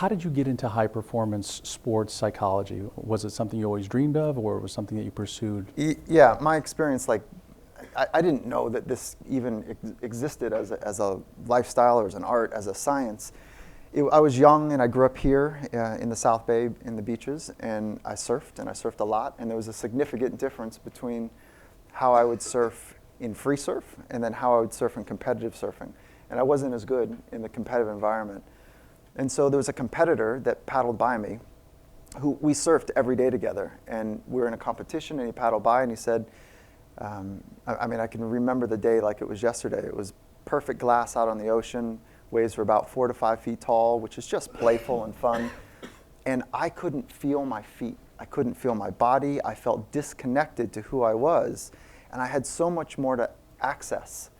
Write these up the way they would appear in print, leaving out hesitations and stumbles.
how did you get into high performance sports psychology? Was it something you always dreamed of, or was it something that you pursued? Yeah, my experience, like, I didn't know that this even existed as a lifestyle or as an art, as a science. I was young and I grew up here in the South Bay in the beaches, and I surfed a lot, and there was a significant difference between how I would surf in free surf and then how I would surf in competitive surfing. And I wasn't as good in the competitive environment. And so there was a competitor that paddled by me who we surfed every day together, and we were in a competition, and he paddled by and he said, I mean, I can remember the day like it was yesterday. It was perfect glass out on the ocean. Waves were about 4 to 5 feet tall, which is just playful and fun. And I couldn't feel my feet. I couldn't feel my body. I felt disconnected to who I was. And I had so much more to access.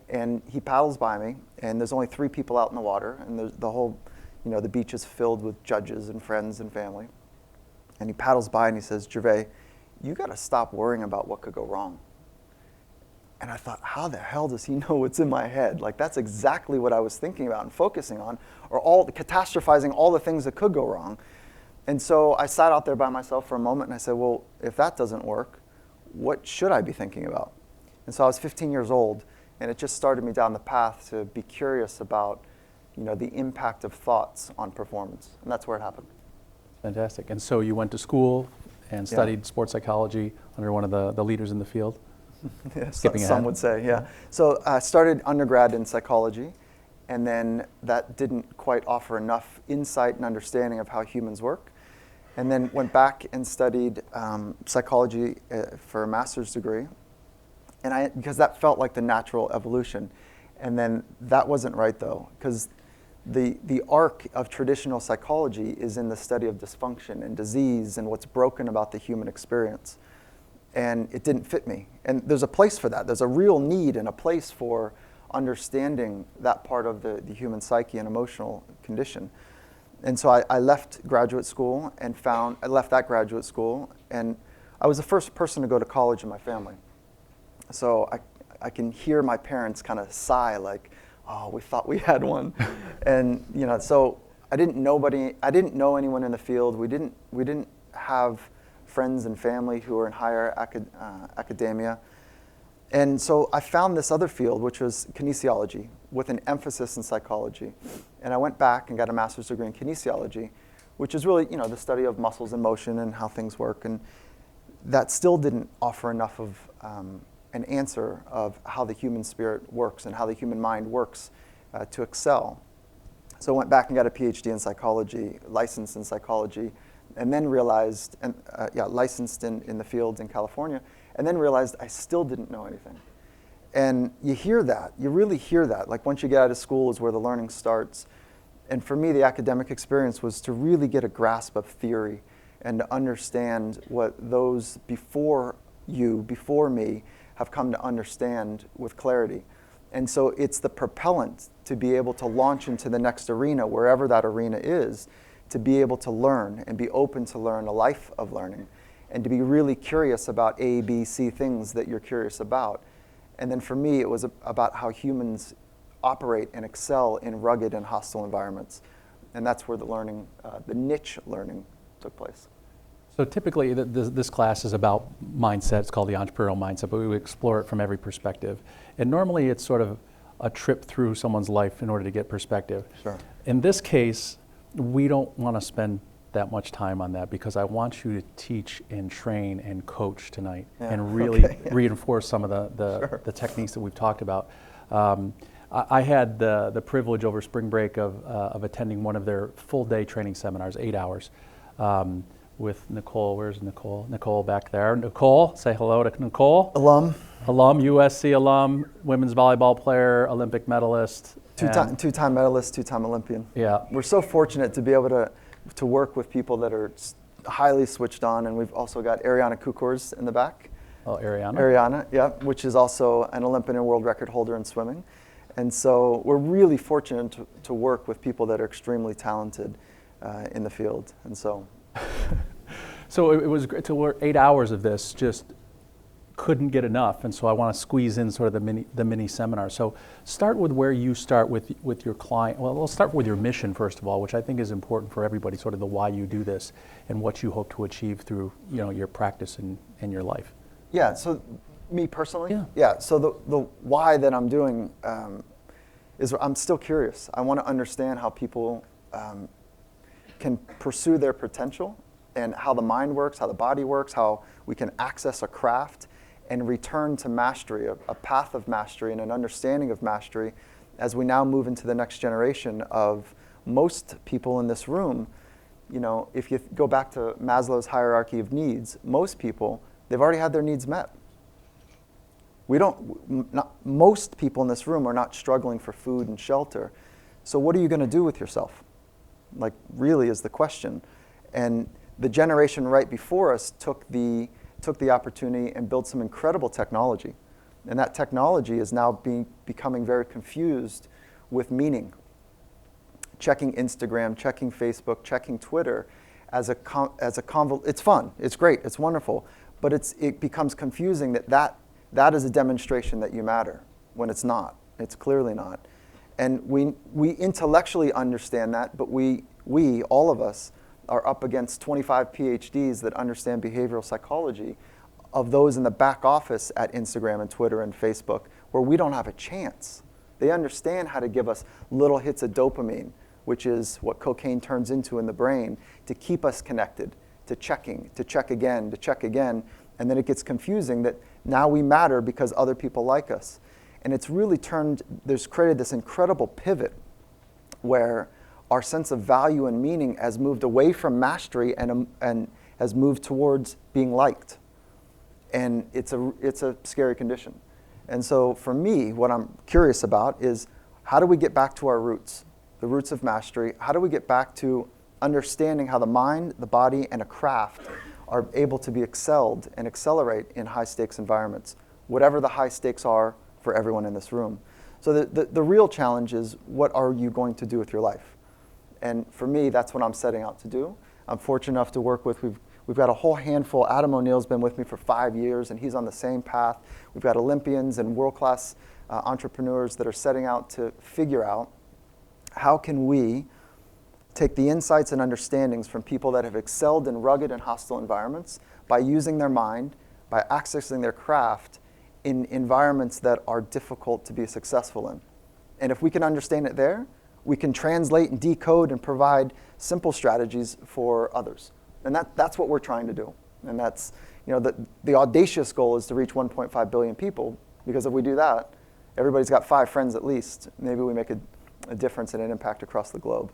And he paddles by me, and there's only 3 people out in the water, and the whole, the beach is filled with judges and friends and family. And he paddles by and he says, "Gervais, you got to stop worrying about what could go wrong." And I thought, how the hell does he know what's in my head? Like, that's exactly what I was thinking about and focusing on, or catastrophizing all the things that could go wrong. And so I sat out there by myself for a moment, and I said, well, if that doesn't work, what should I be thinking about? And so I was 15 years old, and it just started me down the path to be curious about, the impact of thoughts on performance. And that's where it happened. Fantastic. And so you went to school and studied sports psychology under one of the leaders in the field? Yeah, Skipping ahead. Some would say, yeah. So I started undergrad in psychology, and then that didn't quite offer enough insight and understanding of how humans work. And then went back and studied psychology for a master's degree, and because that felt like the natural evolution. And then that wasn't right, though, because the arc of traditional psychology is in the study of dysfunction and disease and what's broken about the human experience. And it didn't fit me. And there's a place for that. There's a real need and a place for understanding that part of the human psyche and emotional condition. And so I left graduate school and I left that graduate school, and I was the first person to go to college in my family. So I can hear my parents kind of sigh like, oh, we thought we had one. And so I didn't know anyone in the field. We didn't have friends and family who were in higher academia. And so I found this other field, which was kinesiology, with an emphasis in psychology. And I went back and got a master's degree in kinesiology, which is really, the study of muscles and motion and how things work. And that still didn't offer enough of an answer of how the human spirit works and how the human mind works to excel. So I went back and got a PhD in psychology, licensed in psychology, and then realized, licensed in the field in California, and then realized I still didn't know anything. And you really hear that. Like, once you get out of school is where the learning starts. And for me, the academic experience was to really get a grasp of theory and to understand what those before me, have come to understand with clarity. And so it's the propellant to be able to launch into the next arena, wherever that arena is, to be able to learn and be open to learn a life of learning, and to be really curious about A, B, C things that you're curious about. And then for me, it was about how humans operate and excel in rugged and hostile environments. And that's where the learning, the niche learning took place. So typically this class is about mindset. It's called the entrepreneurial mindset, but we would explore it from every perspective. And normally it's sort of a trip through someone's life in order to get perspective. Sure. In this case, we don't want to spend that much time on that, because I want you to teach and train and coach tonight, and really reinforce some of the techniques that we've talked about. I had the privilege over spring break of attending one of their full day training seminars, 8 hours, with Nicole. Where's Nicole? Nicole back there. Nicole, say hello to Nicole. Alum, USC alum, women's volleyball player, Olympic medalist. Two-time medalist, two-time Olympian. Yeah. We're so fortunate to be able to work with people that are highly switched on, and we've also got Ariana Kukors in the back. Oh, Ariana. Ariana, yeah, which is also an Olympian and world record holder in swimming. And so we're really fortunate to work with people that are extremely talented in the field. And so. So it was great to work 8 hours of this, just couldn't get enough, and so I want to squeeze in sort of the mini seminar. So start with where you start with your client. Well, we'll start with your mission first of all, which I think is important for everybody, sort of the why you do this and what you hope to achieve through your practice and your life. Yeah. So me personally. Yeah. Yeah. So the why that I'm doing is I'm still curious. I want to understand how people can pursue their potential and how the mind works, how the body works, how we can access a craft and return to mastery, a path of mastery and an understanding of mastery as we now move into the next generation of most people in this room. If you go back to Maslow's hierarchy of needs, most people, they've already had their needs met. Most people in this room are not struggling for food and shelter. So what are you going to do with yourself? Like, really is the question. And the generation right before us took the opportunity and built some incredible technology. And that technology is now becoming very confused with meaning. Checking Instagram, checking Facebook, checking Twitter it's fun, it's great, it's wonderful, but it becomes confusing that is a demonstration that you matter when it's not. It's clearly not. And we intellectually understand that, but we all of us are up against 25 PhDs that understand behavioral psychology of those in the back office at Instagram and Twitter and Facebook, where we don't have a chance. They understand how to give us little hits of dopamine, which is what cocaine turns into in the brain, to keep us connected, to check again, and then it gets confusing that now we matter because other people like us. And it's really created this incredible pivot where our sense of value and meaning has moved away from mastery and has moved towards being liked. And it's a scary condition. And so for me, what I'm curious about is how do we get back to our roots, the roots of mastery? How do we get back to understanding how the mind, the body, and a craft are able to be excelled and accelerate in high stakes environments, whatever the high stakes are for everyone in this room. So the real challenge is, what are you going to do with your life? And for me, that's what I'm setting out to do. I'm fortunate enough to work with, we've got a whole handful. Adam O'Neill's been with me for 5 years, and he's on the same path. We've got Olympians and world-class entrepreneurs that are setting out to figure out how can we take the insights and understandings from people that have excelled in rugged and hostile environments by using their mind, by accessing their craft in environments that are difficult to be successful in. And if we can understand it there, we can translate and decode and provide simple strategies for others. And that's what we're trying to do. And that's, the audacious goal is to reach 1.5 billion people, because if we do that, everybody's got 5 friends at least. Maybe we make a difference and an impact across the globe.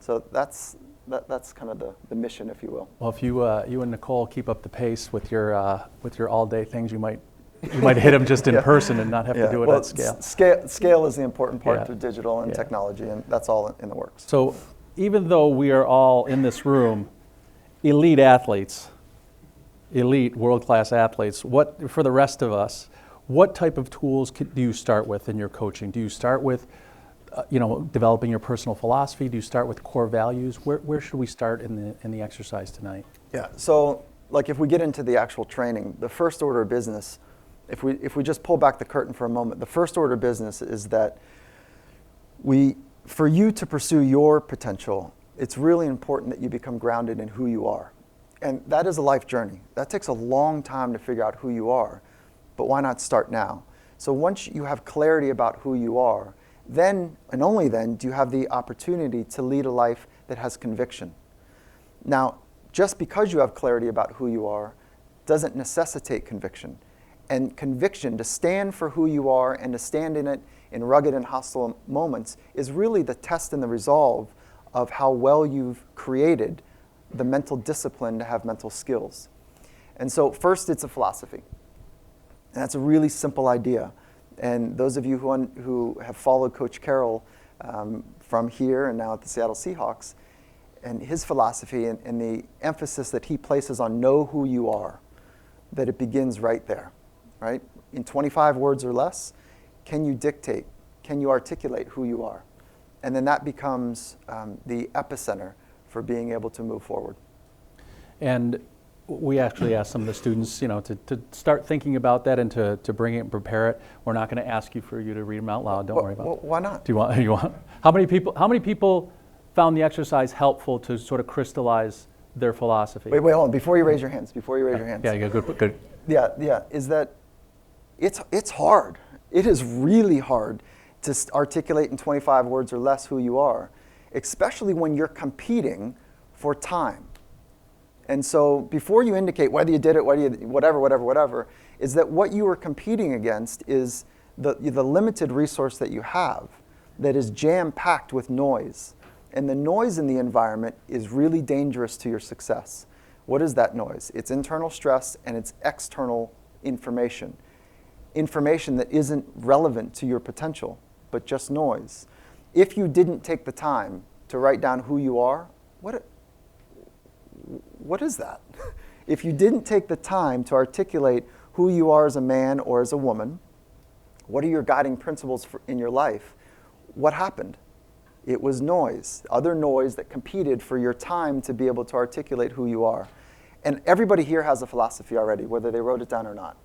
So that's kind of the mission, if you will. Well, if you and Nicole keep up the pace with your all-day things, you might hit them just in person and not have to do it at scale. Scale is the important part through digital and technology, and that's all in the works. So even though we are all in this room elite athletes, elite world-class athletes, for the rest of us, what type of tools do you start with in your coaching? Do you start with developing your personal philosophy? Do you start with core values? Where should we start in the exercise tonight? Yeah, so like if we get into the actual training, the first order of business, if we just pull back the curtain for a moment, the first order of business is that for you to pursue your potential, it's really important that you become grounded in who you are. And that is a life journey. That takes a long time to figure out who you are, but why not start now? So once you have clarity about who you are, then and only then do you have the opportunity to lead a life that has conviction. Now, just because you have clarity about who you are doesn't necessitate conviction. And conviction, to stand for who you are and to stand in it in rugged and hostile moments, is really the test and the resolve of how well you've created the mental discipline to have mental skills. And so first, it's a philosophy. And that's a really simple idea. And those of you who have followed Coach Carroll from here and now at the Seattle Seahawks, and his philosophy and the emphasis that he places on know who you are, that it begins right there, right? In 25 words or less, can you dictate, can you articulate who you are? And then that becomes the epicenter for being able to move forward. And we actually ask some of the students, to start thinking about that and to bring it and prepare it. We're not going to ask you to read them out loud. Don't worry about it. Why not? Do you want? How many people found the exercise helpful to sort of crystallize their philosophy? Wait, hold on. Before you raise your hands. Yeah, good. Yeah. Is that it's hard. It is really hard to articulate in 25 words or less who you are, especially when you're competing for time. And so before you indicate whether you did it, whatever, is that what you are competing against is the limited resource that you have that is jam-packed with noise. And the noise in the environment is really dangerous to your success. What is that noise? It's internal stress and it's external information. Information that isn't relevant to your potential, but just noise. If you didn't take the time to write down who you are, what is that? If you didn't take the time to articulate who you are as a man or as a woman, what are your guiding principles in your life? What happened? It was noise, other noise that competed for your time to be able to articulate who you are. And everybody here has a philosophy already, whether they wrote it down or not.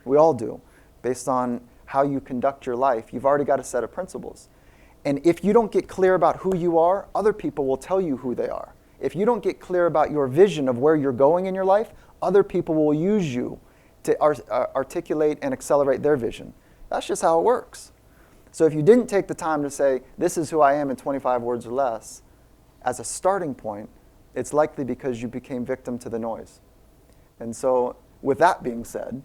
We all do. Based on how you conduct your life, you've already got a set of principles. And if you don't get clear about who you are, other people will tell you who they are. If you don't get clear about your vision of where you're going in your life, other people will use you to articulate and accelerate their vision. That's just how it works. So if you didn't take the time to say, this is who I am in 25 words or less, as a starting point, it's likely because you became victim to the noise. And so with that being said,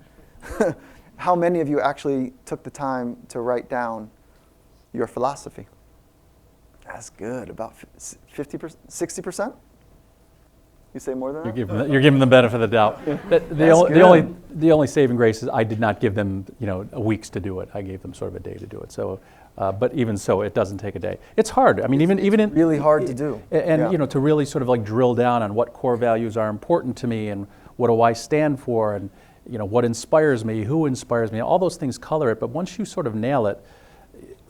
how many of you actually took the time to write down your philosophy? That's good. About 50%, 60%? You say more than that? You're giving them the benefit of the doubt. The only saving grace is I did not give them weeks to do it. I gave them sort of a day to do it. So, but even so, it doesn't take a day. It's hard. I mean, it's really hard to do. And to really sort of like drill down on what core values are important to me and what do I stand for and what inspires me, who inspires me. All those things color it. But once you sort of nail it,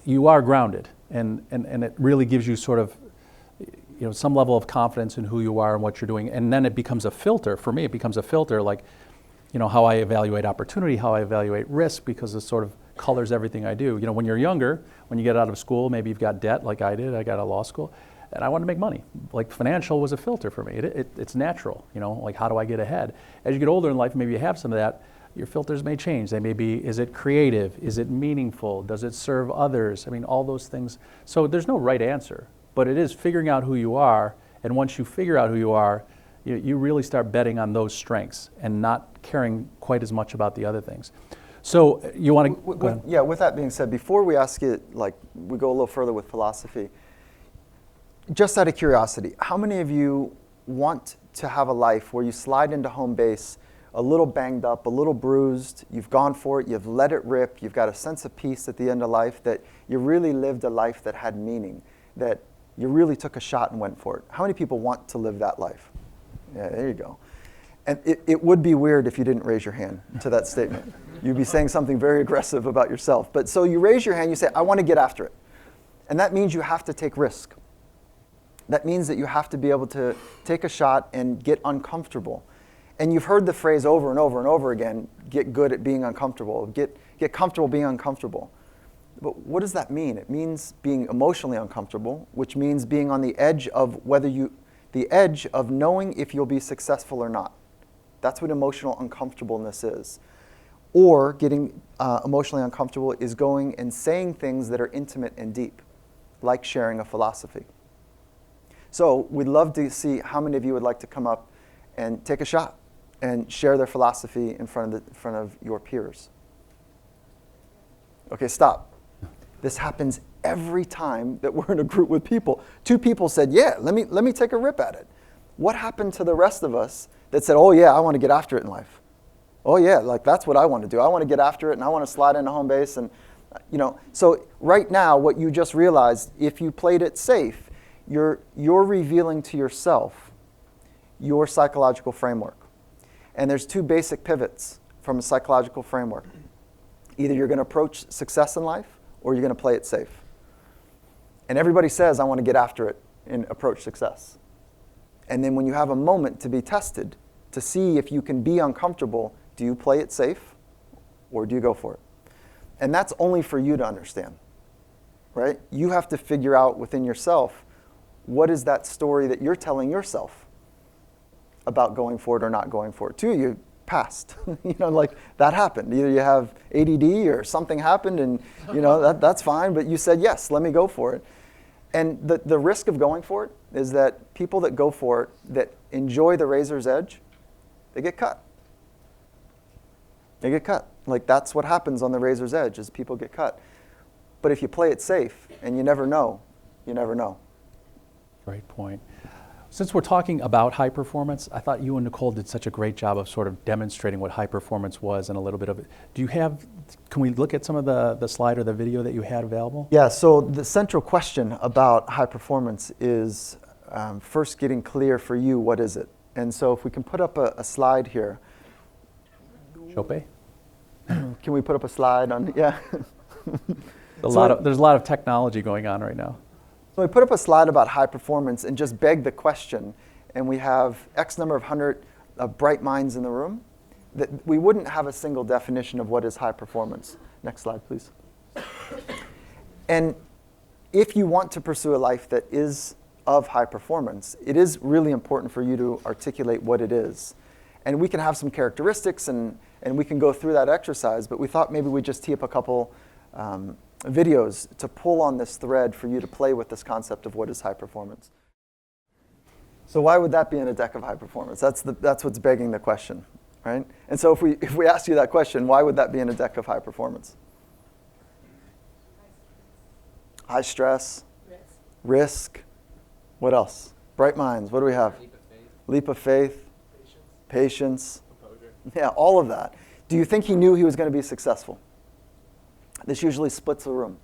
you are grounded, and it really gives you sort of some level of confidence in who you are and what you're doing. And then it becomes a filter. For me, it becomes a filter, like, how I evaluate opportunity, how I evaluate risk, because it sort of colors everything I do. When you're younger, when you get out of school, maybe you've got debt like I did. I got out of law school, and I wanted to make money. Like financial was a filter for me. It's natural, like how do I get ahead? As you get older in life, maybe you have some of that. Your filters may change. They may be, is it creative? Is it meaningful? Does it serve others? I mean, all those things. So there's no right answer. But it is figuring out who you are, and once you figure out who you are, you really start betting on those strengths and not caring quite as much about the other things. So you want to... Yeah, with that being said, before we ask you, we go a little further with philosophy, just out of curiosity, how many of you want to have a life where you slide into home base a little banged up, a little bruised, you've gone for it, you've let it rip, you've got a sense of peace at the end of life, that you really lived a life that had meaning, that you really took a shot and went for it? How many people want to live that life? Yeah, there you go. And it would be weird if you didn't raise your hand to that statement. You'd be saying something very aggressive about yourself. But so you raise your hand, you say, I want to get after it. And that means you have to take risk. That means that you have to be able to take a shot and get uncomfortable. And you've heard the phrase over and over and over again, get good at being uncomfortable, get comfortable being uncomfortable. But what does that mean? It means being emotionally uncomfortable, which means being on the edge of the edge of knowing if you'll be successful or not. That's what emotional uncomfortableness is. Or getting emotionally uncomfortable is going and saying things that are intimate and deep, like sharing a philosophy. So we'd love to see how many of you would like to come up and take a shot and share their philosophy in front of your peers. Okay, stop. This happens every time that we're in a group with people. 2 people said, yeah, let me take a rip at it. What happened to the rest of us that said, oh yeah, I want to get after it in life? Oh yeah, that's what I want to do. I want to get after it, and I want to slide into home base. And so right now, what you just realized, if you played it safe, you're revealing to yourself your psychological framework. And there's 2 basic pivots from a psychological framework. Either you're going to approach success in life, or you're going to play it safe. And everybody says, I want to get after it and approach success. And then when you have a moment to be tested, to see if you can be uncomfortable. Do you play it safe or do you go for it? And that's only for you to understand, right? You have to figure out within yourself, what is that story that you're telling yourself about going for it or not going for it? Two, you passed. Like that happened. Either you have ADD or something happened and, that's fine, but you said, yes, let me go for it. And the risk of going for it is that people that go for it, that enjoy the razor's edge, they get cut. They get cut. Like that's what happens on the razor's edge is people get cut. But if you play it safe and you never know, you never know. Great point. Since we're talking about high performance, I thought you and Nicole did such a great job of sort of demonstrating what high performance was and a little bit of it. Can we look at some of the slide or the video that you had available? Yeah, so the central question about high performance is first getting clear for you, what is it? And so if we can put up a slide here. Gervais? Can we put up a slide on, yeah. There's a lot of technology going on right now. So we put up a slide about high performance and just beg the question, and we have X number of hundred of bright minds in the room, that we wouldn't have a single definition of what is high performance. Next slide, please. And if you want to pursue a life that is of high performance, it is really important for you to articulate what it is. And we can have some characteristics and we can go through that exercise, but we thought maybe we'd just tee up a couple videos to pull on this thread for you to play with this concept of what is high performance. So why would that be in a deck of high performance? That's what's begging the question, right? And so if we ask you that question, why would that be in a deck of high performance? High stress, risk. What else? Bright minds. What do we have? Leap of faith. Patience. Composure. Yeah, all of that. Do you think he knew he was going to be successful? This usually splits the room.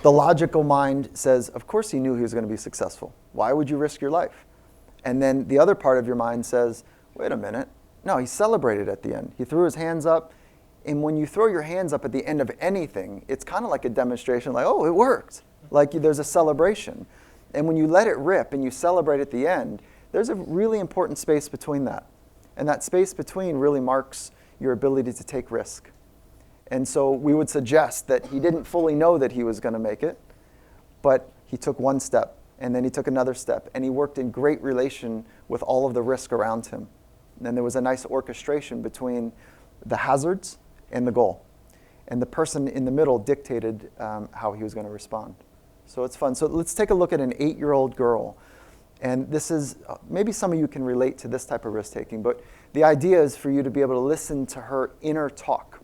The logical mind says, of course he knew he was going to be successful. Why would you risk your life? And then the other part of your mind says, wait a minute. No, he celebrated at the end. He threw his hands up. And when you throw your hands up at the end of anything, it's kind of like a demonstration, like, oh, it worked. Like there's a celebration. And when you let it rip and you celebrate at the end, there's a really important space between that. And that space between really marks your ability to take risk. And so we would suggest that he didn't fully know that he was going to make it, but he took one step, and then he took another step, and he worked in great relation with all of the risk around him. And then there was a nice orchestration between the hazards and the goal. And the person in the middle dictated how he was going to respond. So it's fun. So let's take a look at an 8-year-old girl. And this is, maybe some of you can relate to this type of risk-taking, but the idea is for you to be able to listen to her inner talk.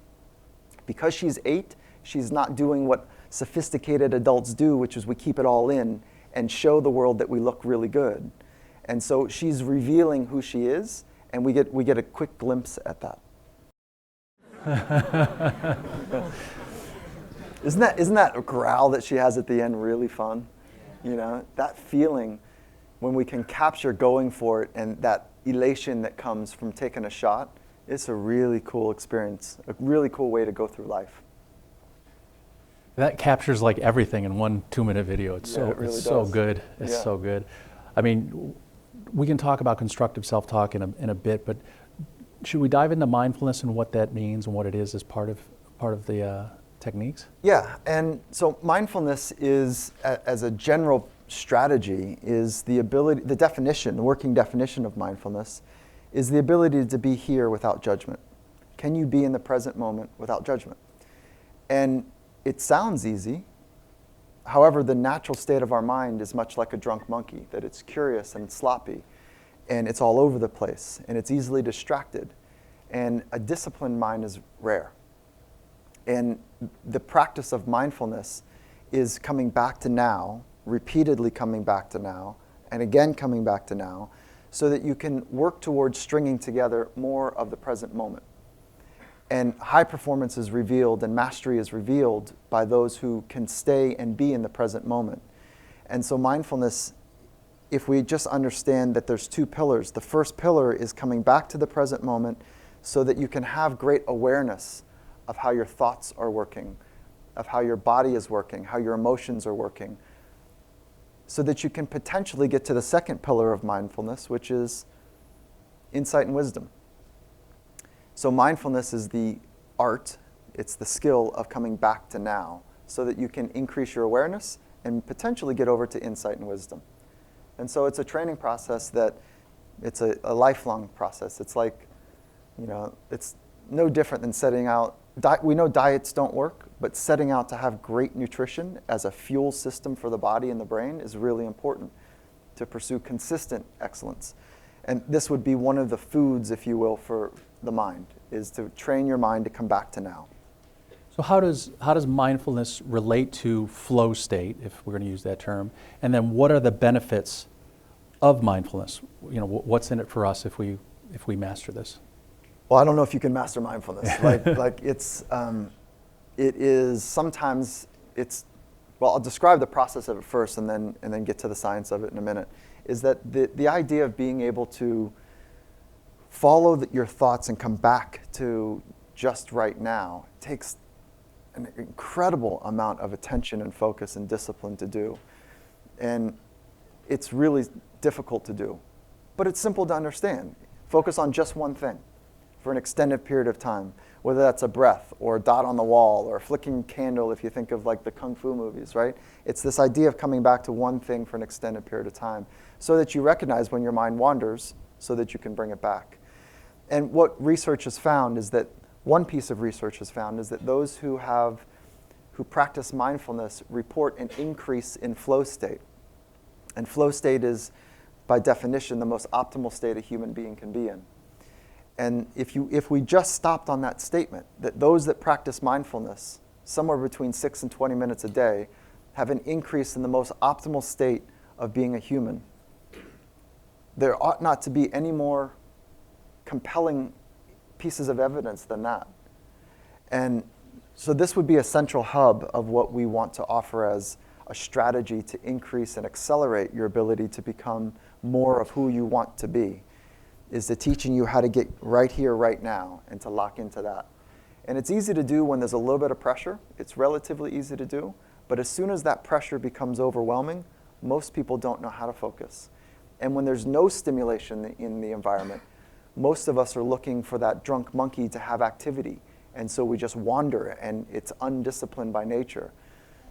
Because she's 8, she's not doing what sophisticated adults do, which is we keep it all in and show the world that we look really good. And so she's revealing who she is, and we get a quick glimpse at that. Isn't that growl that she has at the end really fun? That feeling when we can capture going for it and that elation that comes from taking a shot. It's a really cool experience, a really cool way to go through life. That captures like everything in one 2-minute video. It's so good. It's so good. I mean, we can talk about constructive self-talk in a bit, but should we dive into mindfulness and what that means and what it is as part of the techniques? Yeah, and so mindfulness is, as a general strategy, is the working definition of mindfulness is the ability to be here without judgment. Can you be in the present moment without judgment? And it sounds easy. However, the natural state of our mind is much like a drunk monkey, that it's curious and it's sloppy, and it's all over the place, and it's easily distracted. And a disciplined mind is rare. And the practice of mindfulness is coming back to now, repeatedly coming back to now, and again coming back to now, so that you can work towards stringing together more of the present moment. And high performance is revealed and mastery is revealed by those who can stay and be in the present moment. And so mindfulness, if we just understand that there's 2 pillars, the first pillar is coming back to the present moment so that you can have great awareness of how your thoughts are working, of how your body is working, how your emotions are working, so that you can potentially get to the second pillar of mindfulness, which is insight and wisdom. So mindfulness is the art, it's the skill of coming back to now so that you can increase your awareness and potentially get over to insight and wisdom. And so it's a training process that it's a lifelong process. It's like, it's no different than setting out. We know diets don't work, but setting out to have great nutrition as a fuel system for the body and the brain is really important to pursue consistent excellence. And this would be one of the foods, if you will, for the mind, is to train your mind to come back to now. So how does mindfulness relate to flow state, if we're going to use that term? And then what are the benefits of mindfulness? What's in it for us if we master this? Well, I don't know if you can master mindfulness. It is sometimes well, I'll describe the process of it first and then get to the science of it in a minute, is that the idea of being able to follow your thoughts and come back to just right now takes an incredible amount of attention and focus and discipline to do. And it's really difficult to do. But it's simple to understand. Focus on just one thing for an extended period of time, whether that's a breath or a dot on the wall or a flicking candle if you think of like the Kung Fu movies, right? It's this idea of coming back to one thing for an extended period of time so that you recognize when your mind wanders so that you can bring it back. And what research has found is that, one piece of research has found is that those who practice mindfulness report an increase in flow state. And flow state is, by definition, the most optimal state a human being can be in. And if we just stopped on that statement, that those that practice mindfulness, somewhere between 6 and 20 minutes a day, have an increase in the most optimal state of being a human, there ought not to be any more compelling pieces of evidence than that. And so this would be a central hub of what we want to offer as a strategy to increase and accelerate your ability to become more of who you want to be, is to teaching you how to get right here, right now, and to lock into that. And it's easy to do when there's a little bit of pressure. It's relatively easy to do. But as soon as that pressure becomes overwhelming, most people don't know how to focus. And when there's no stimulation in the environment, most of us are looking for that drunk monkey to have activity. And so we just wander, and it's undisciplined by nature.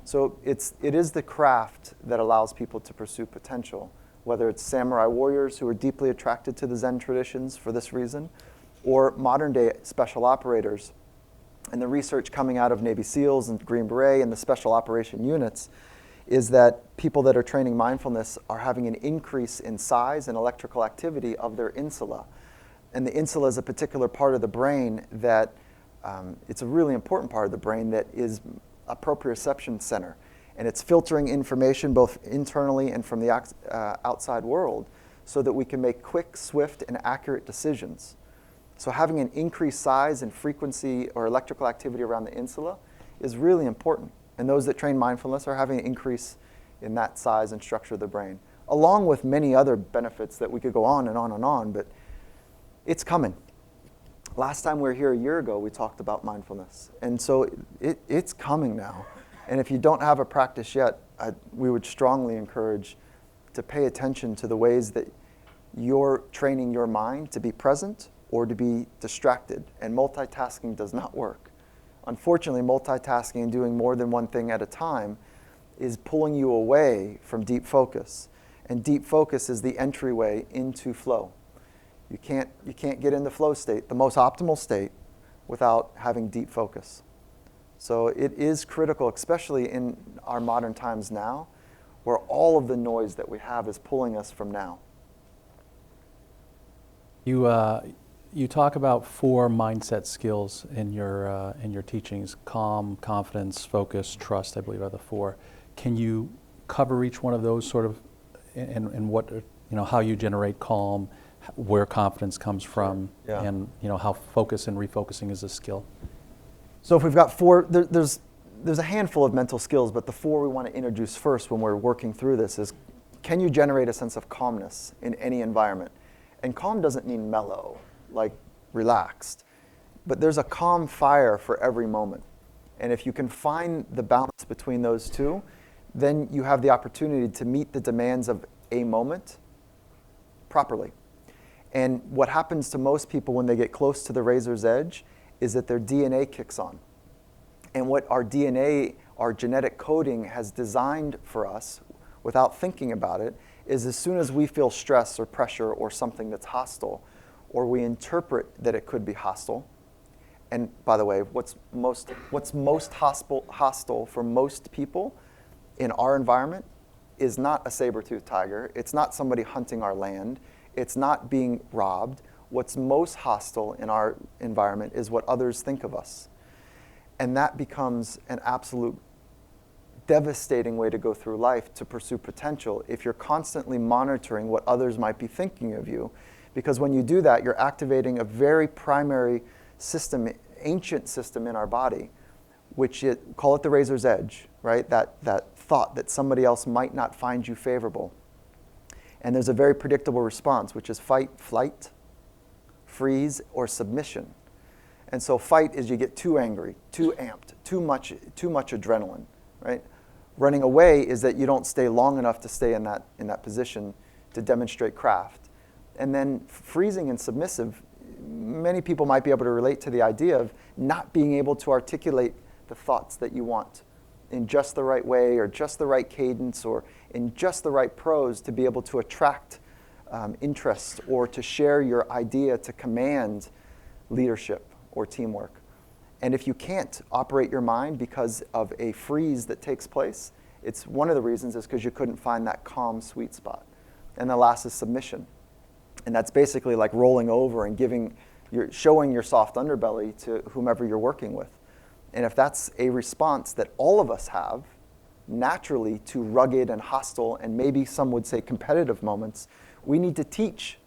So it is the craft that allows people to pursue potential, whether it's samurai warriors who are deeply attracted to the Zen traditions for this reason, or modern day special operators. And the research coming out of Navy SEALs and Green Beret and the special operation units is that people that are training mindfulness are having an increase in size and electrical activity of their insula. And the insula is a particular part of the brain that, it's a really important part of the brain that is a proprioception center. And it's filtering information both internally and from the outside world so that we can make quick, swift, and accurate decisions. So having an increased size and frequency or electrical activity around the insula is really important. And those that train mindfulness are having an increase in that size and structure of the brain, along with many other benefits that we could go on and on and on, but it's coming. Last time we were here a year ago, we talked about mindfulness. And so it's coming now. And if you don't have a practice yet, we would strongly encourage to pay attention to the ways that you're training your mind to be present or to be distracted. And multitasking does not work. Unfortunately, multitasking and doing more than one thing at a time is pulling you away from deep focus. And deep focus is the entryway into flow. You can't get in the flow state, the most optimal state, without having deep focus. So it is critical, especially in our modern times now, where all of the noise that we have is pulling us from now. You talk about 4 mindset skills in your teachings: calm, confidence, focus, trust. I believe are the 4. Can you cover each one of those sort of, and what how you generate calm, where confidence comes from, Yeah. and how focus and refocusing is a skill? So if we've got 4, there's a handful of mental skills, but the 4 we want to introduce first when we're working through this is, can you generate a sense of calmness in any environment? And calm doesn't mean mellow, like relaxed, but there's a calm fire for every moment. And if you can find the balance between those two, then you have the opportunity to meet the demands of a moment properly. And what happens to most people when they get close to the razor's edge is that their DNA kicks on. And what our DNA, our genetic coding, has designed for us, without thinking about it, is as soon as we feel stress or pressure or something that's hostile, or we interpret that it could be hostile. And by the way, what's most hostile for most people in our environment is not a saber-toothed tiger. It's not somebody hunting our land. It's not being robbed. What's most hostile in our environment is what others think of us. And that becomes an absolute devastating way to go through life to pursue potential if you're constantly monitoring what others might be thinking of you. Because when you do that, you're activating a very primary system, ancient system in our body, which call it the razor's edge, right? That thought that somebody else might not find you favorable. And there's a very predictable response, which is fight, flight, freeze, or submission. And so fight is you get too angry, too amped, too much adrenaline, right? Running away is that you don't stay long enough to stay in that position to demonstrate craft. And then freezing and submissive, many people might be able to relate to the idea of not being able to articulate the thoughts that you want in just the right way or just the right cadence or in just the right prose to be able to attract interest or to share your idea to command leadership or teamwork. And if you can't operate your mind because of a freeze that takes place, it's one of the reasons is because you couldn't find that calm, sweet spot. And the last is submission. And that's basically like rolling over and showing your soft underbelly to whomever you're working with. And if that's a response that all of us have naturally to rugged and hostile and maybe some would say competitive moments, we need to teach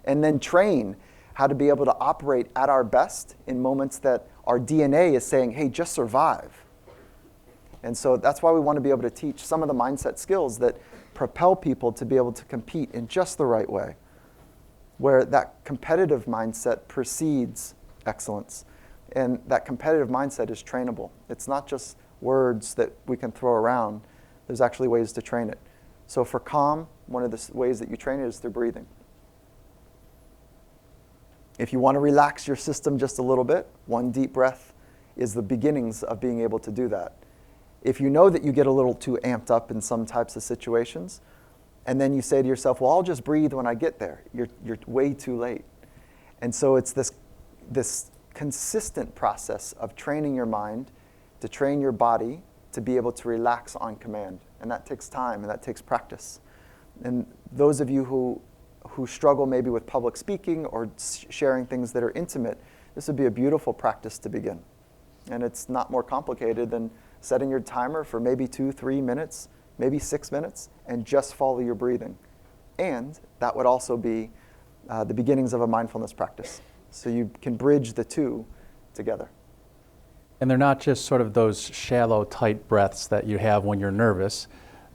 and then train how to be able to operate at our best in moments that our DNA is saying, hey, just survive. And so that's why we want to be able to teach some of the mindset skills that propel people to be able to compete in just the right way, where that competitive mindset precedes excellence. And that competitive mindset is trainable. It's not just words that we can throw around. There's actually ways to train it. So for calm, one of the ways that you train it is through breathing. If you want to relax your system just a little bit, one deep breath is the beginnings of being able to do that. If you know that you get a little too amped up in some types of situations, and then you say to yourself, well, I'll just breathe when I get there, you're way too late. And so it's this consistent process of training your mind, to train your body to be able to relax on command. And that takes time and that takes practice. And those of you who struggle maybe with public speaking or sharing things that are intimate, this would be a beautiful practice to begin. And it's not more complicated than setting your timer for maybe 2-3 minutes, maybe 6 minutes, and just follow your breathing. And that would also be the beginnings of a mindfulness practice. So you can bridge the two together. And they're not just sort of those shallow, tight breaths that you have when you're nervous.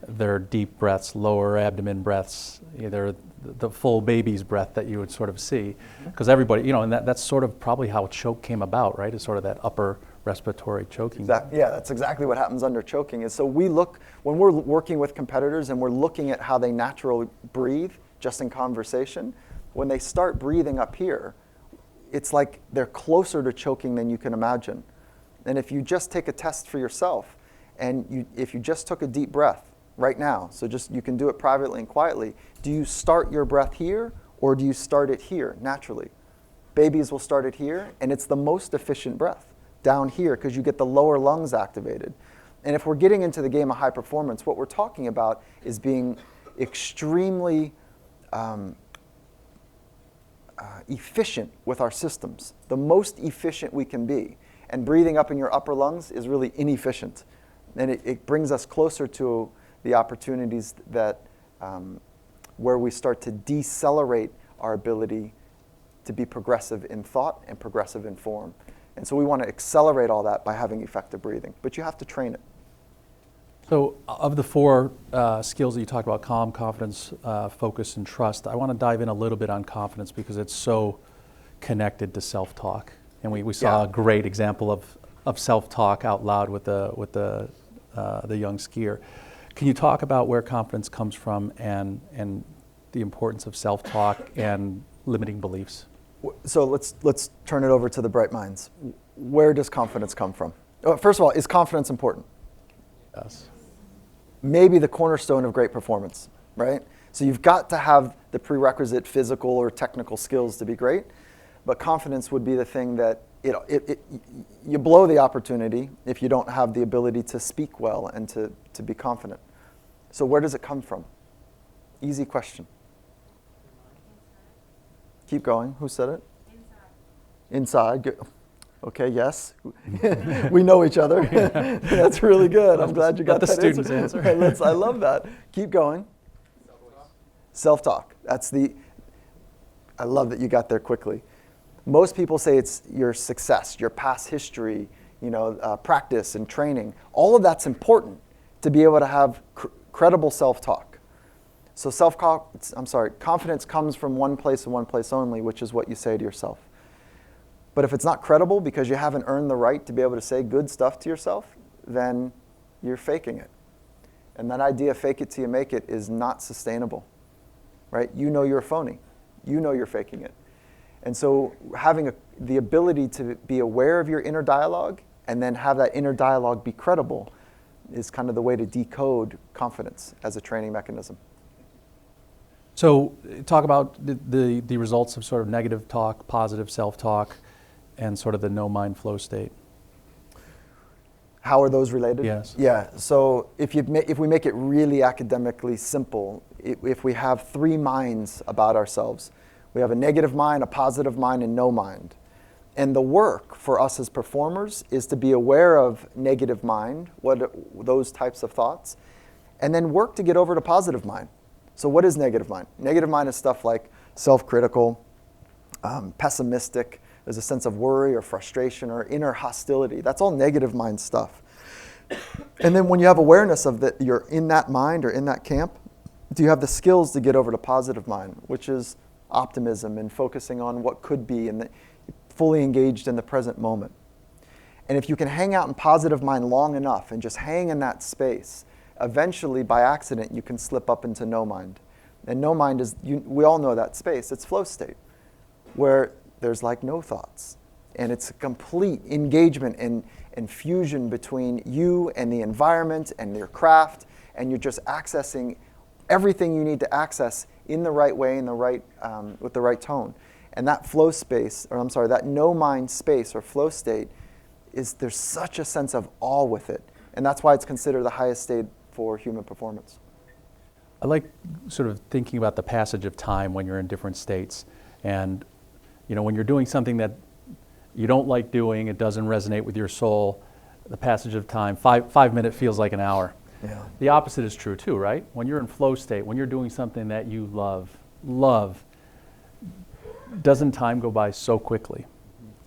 They're deep breaths, lower abdomen breaths, either the full baby's breath that you would sort of see. Because everybody, and that's sort of probably how choke came about, right? It's sort of that upper respiratory choking. Yeah, that's exactly what happens under choking. Is so when we're working with competitors and we're looking at how they naturally breathe, just in conversation, when they start breathing up here, it's like they're closer to choking than you can imagine. And if you just take a test for yourself, and if you just took a deep breath right now, so just you can do it privately and quietly, do you start your breath here or do you start it here naturally? Babies will start it here, and it's the most efficient breath down here because you get the lower lungs activated. And if we're getting into the game of high performance, what we're talking about is being extremely efficient with our systems, the most efficient we can be. And breathing up in your upper lungs is really inefficient. And it brings us closer to the opportunities that where we start to decelerate our ability to be progressive in thought and progressive in form. And so we want to accelerate all that by having effective breathing. But you have to train it. So of the 4 skills that you talked about, calm, confidence, focus, and trust, I want to dive in a little bit on confidence because it's so connected to self-talk. And we saw a great example of self-talk out loud with the young skier. Can you talk about where confidence comes from and the importance of self-talk and limiting beliefs. So let's turn it over to the bright minds. Where does confidence come from? First of all, is confidence important? Yes. Maybe the cornerstone of great performance, right? So you've got to have the prerequisite physical or technical skills to be great, but confidence would be the thing that you blow the opportunity if you don't have the ability to speak well and to be confident. So where does it come from? Easy question. Keep going. Who said it? Inside. Good. Okay, yes. We know each other. That's really good. I'm glad you got that. Let the students answer. I love that. Keep going. Self-talk. I love that you got there quickly. Most people say it's your success, your past history, practice and training. All of that's important to be able to have credible self-talk. So confidence comes from one place and one place only, which is what you say to yourself. But if it's not credible because you haven't earned the right to be able to say good stuff to yourself, then you're faking it. And that idea, fake it till you make it, is not sustainable, right? You know you're a phony. You know you're faking it. And so having the ability to be aware of your inner dialogue and then have that inner dialogue be credible is kind of the way to decode confidence as a training mechanism. So talk about the results of sort of negative talk, positive self-talk, and sort of the no-mind flow state. How are those related? Yes. Yeah, so if we make it really academically simple, if we have three minds about ourselves, we have a negative mind, a positive mind, and no mind. And the work for us as performers is to be aware of negative mind, those types of thoughts, and then work to get over to positive mind. So what is negative mind? Negative mind is stuff like self-critical, pessimistic. There's a sense of worry or frustration or inner hostility. That's all negative mind stuff. And then when you have awareness of that, you're in that mind or in that camp, do you have the skills to get over to positive mind, which is optimism and focusing on what could be and fully engaged in the present moment. And if you can hang out in positive mind long enough and just hang in that space, eventually by accident you can slip up into no mind. And no mind is, we all know that space, it's flow state, where there's like no thoughts. And it's a complete engagement and fusion between you and the environment and your craft, and you're just accessing everything you need to access in the right way, in the right, with the right tone. And that flow space, that no mind space or flow state, there's such a sense of awe with it. And that's why it's considered the highest state for human performance. I like sort of thinking about the passage of time when you're in different states. And when you're doing something that you don't like doing, it doesn't resonate with your soul, the passage of time, 5 minutes feels like an hour. Yeah. The opposite is true too, right? When you're in flow state, when you're doing something that you love, doesn't time go by so quickly?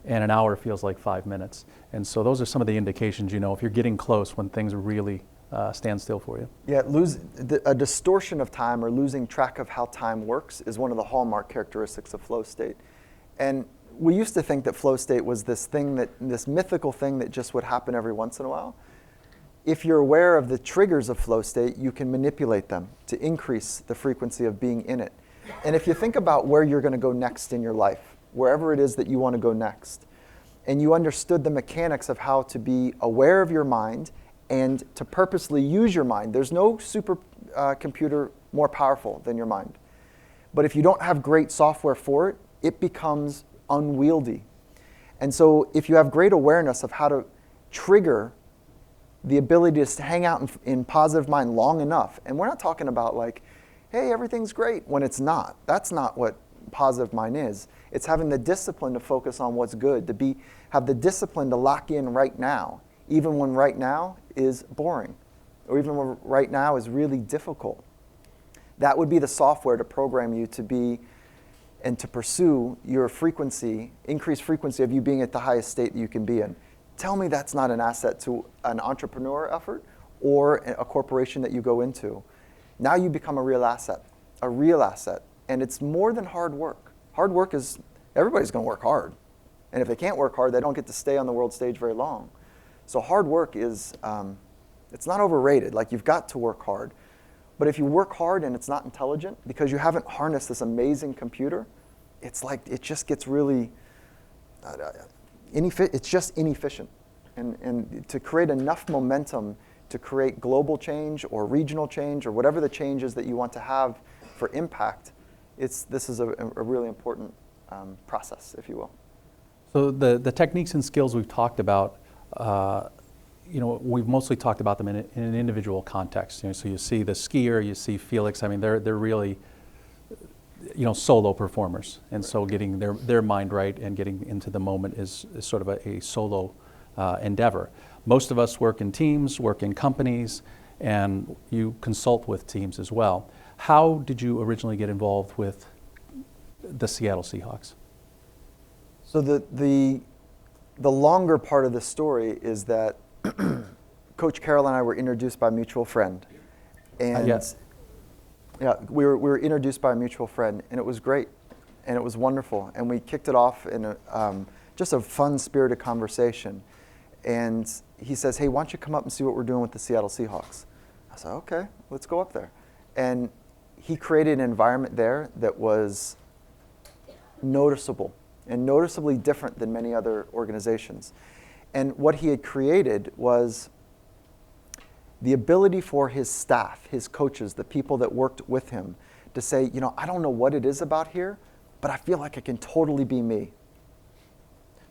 And an hour feels like 5 minutes. And so those are some of the indications, if you're getting close when things really stand still for you. Yeah, a distortion of time or losing track of how time works is one of the hallmark characteristics of flow state. And we used to think that flow state was this mythical thing that just would happen every once in a while. If you're aware of the triggers of flow state, you can manipulate them to increase the frequency of being in it. And if you think about where you're going to go next in your life, wherever it is that you want to go next, and you understood the mechanics of how to be aware of your mind and to purposely use your mind, there's no super computer more powerful than your mind. But if you don't have great software for it, it becomes unwieldy. And so if you have great awareness of how to trigger the ability to hang out in positive mind long enough, and we're not talking about like, hey, everything's great, when it's not. That's not what positive mind is. It's having the discipline to focus on what's good, have the discipline to lock in right now, even when right now is boring, or even when right now is really difficult. That would be the software to program you to be and to pursue your frequency, increased frequency of you being at the highest state that you can be in. Tell me that's not an asset to an entrepreneur effort or a corporation that you go into. Now you become a real asset. And it's more than hard work. Hard work is, everybody's going to work hard. And if they can't work hard, they don't get to stay on the world stage very long. So hard work is, it's not overrated. Like, you've got to work hard. But if you work hard and it's not intelligent because you haven't harnessed this amazing computer, it's like it just gets really it's just inefficient. And to create enough momentum to create global change or regional change or whatever the change is that you want to have for impact, this is a really important process, if you will. So the techniques and skills we've talked about, we've mostly talked about them in an individual context. So you see the skier, you see Felix. I mean, they're really, solo performers, and so getting their mind right and getting into the moment is sort of a solo endeavor. Most of us work in teams, work in companies, and you consult with teams as well. How did you originally get involved with the Seattle Seahawks? So the longer part of the story is that Coach Carroll and I were introduced by a mutual friend, and yes. Yeah, we were introduced by a mutual friend, and it was great, and it was wonderful, and we kicked it off in just a fun, spirited conversation. And he says, "Hey, why don't you come up and see what we're doing with the Seattle Seahawks?" I said, "Okay, let's go up there." And he created an environment there that was noticeable and noticeably different than many other organizations. And what he had created was the ability for his staff, his coaches, the people that worked with him, to say, I don't know what it is about here, but I feel like it can totally be me.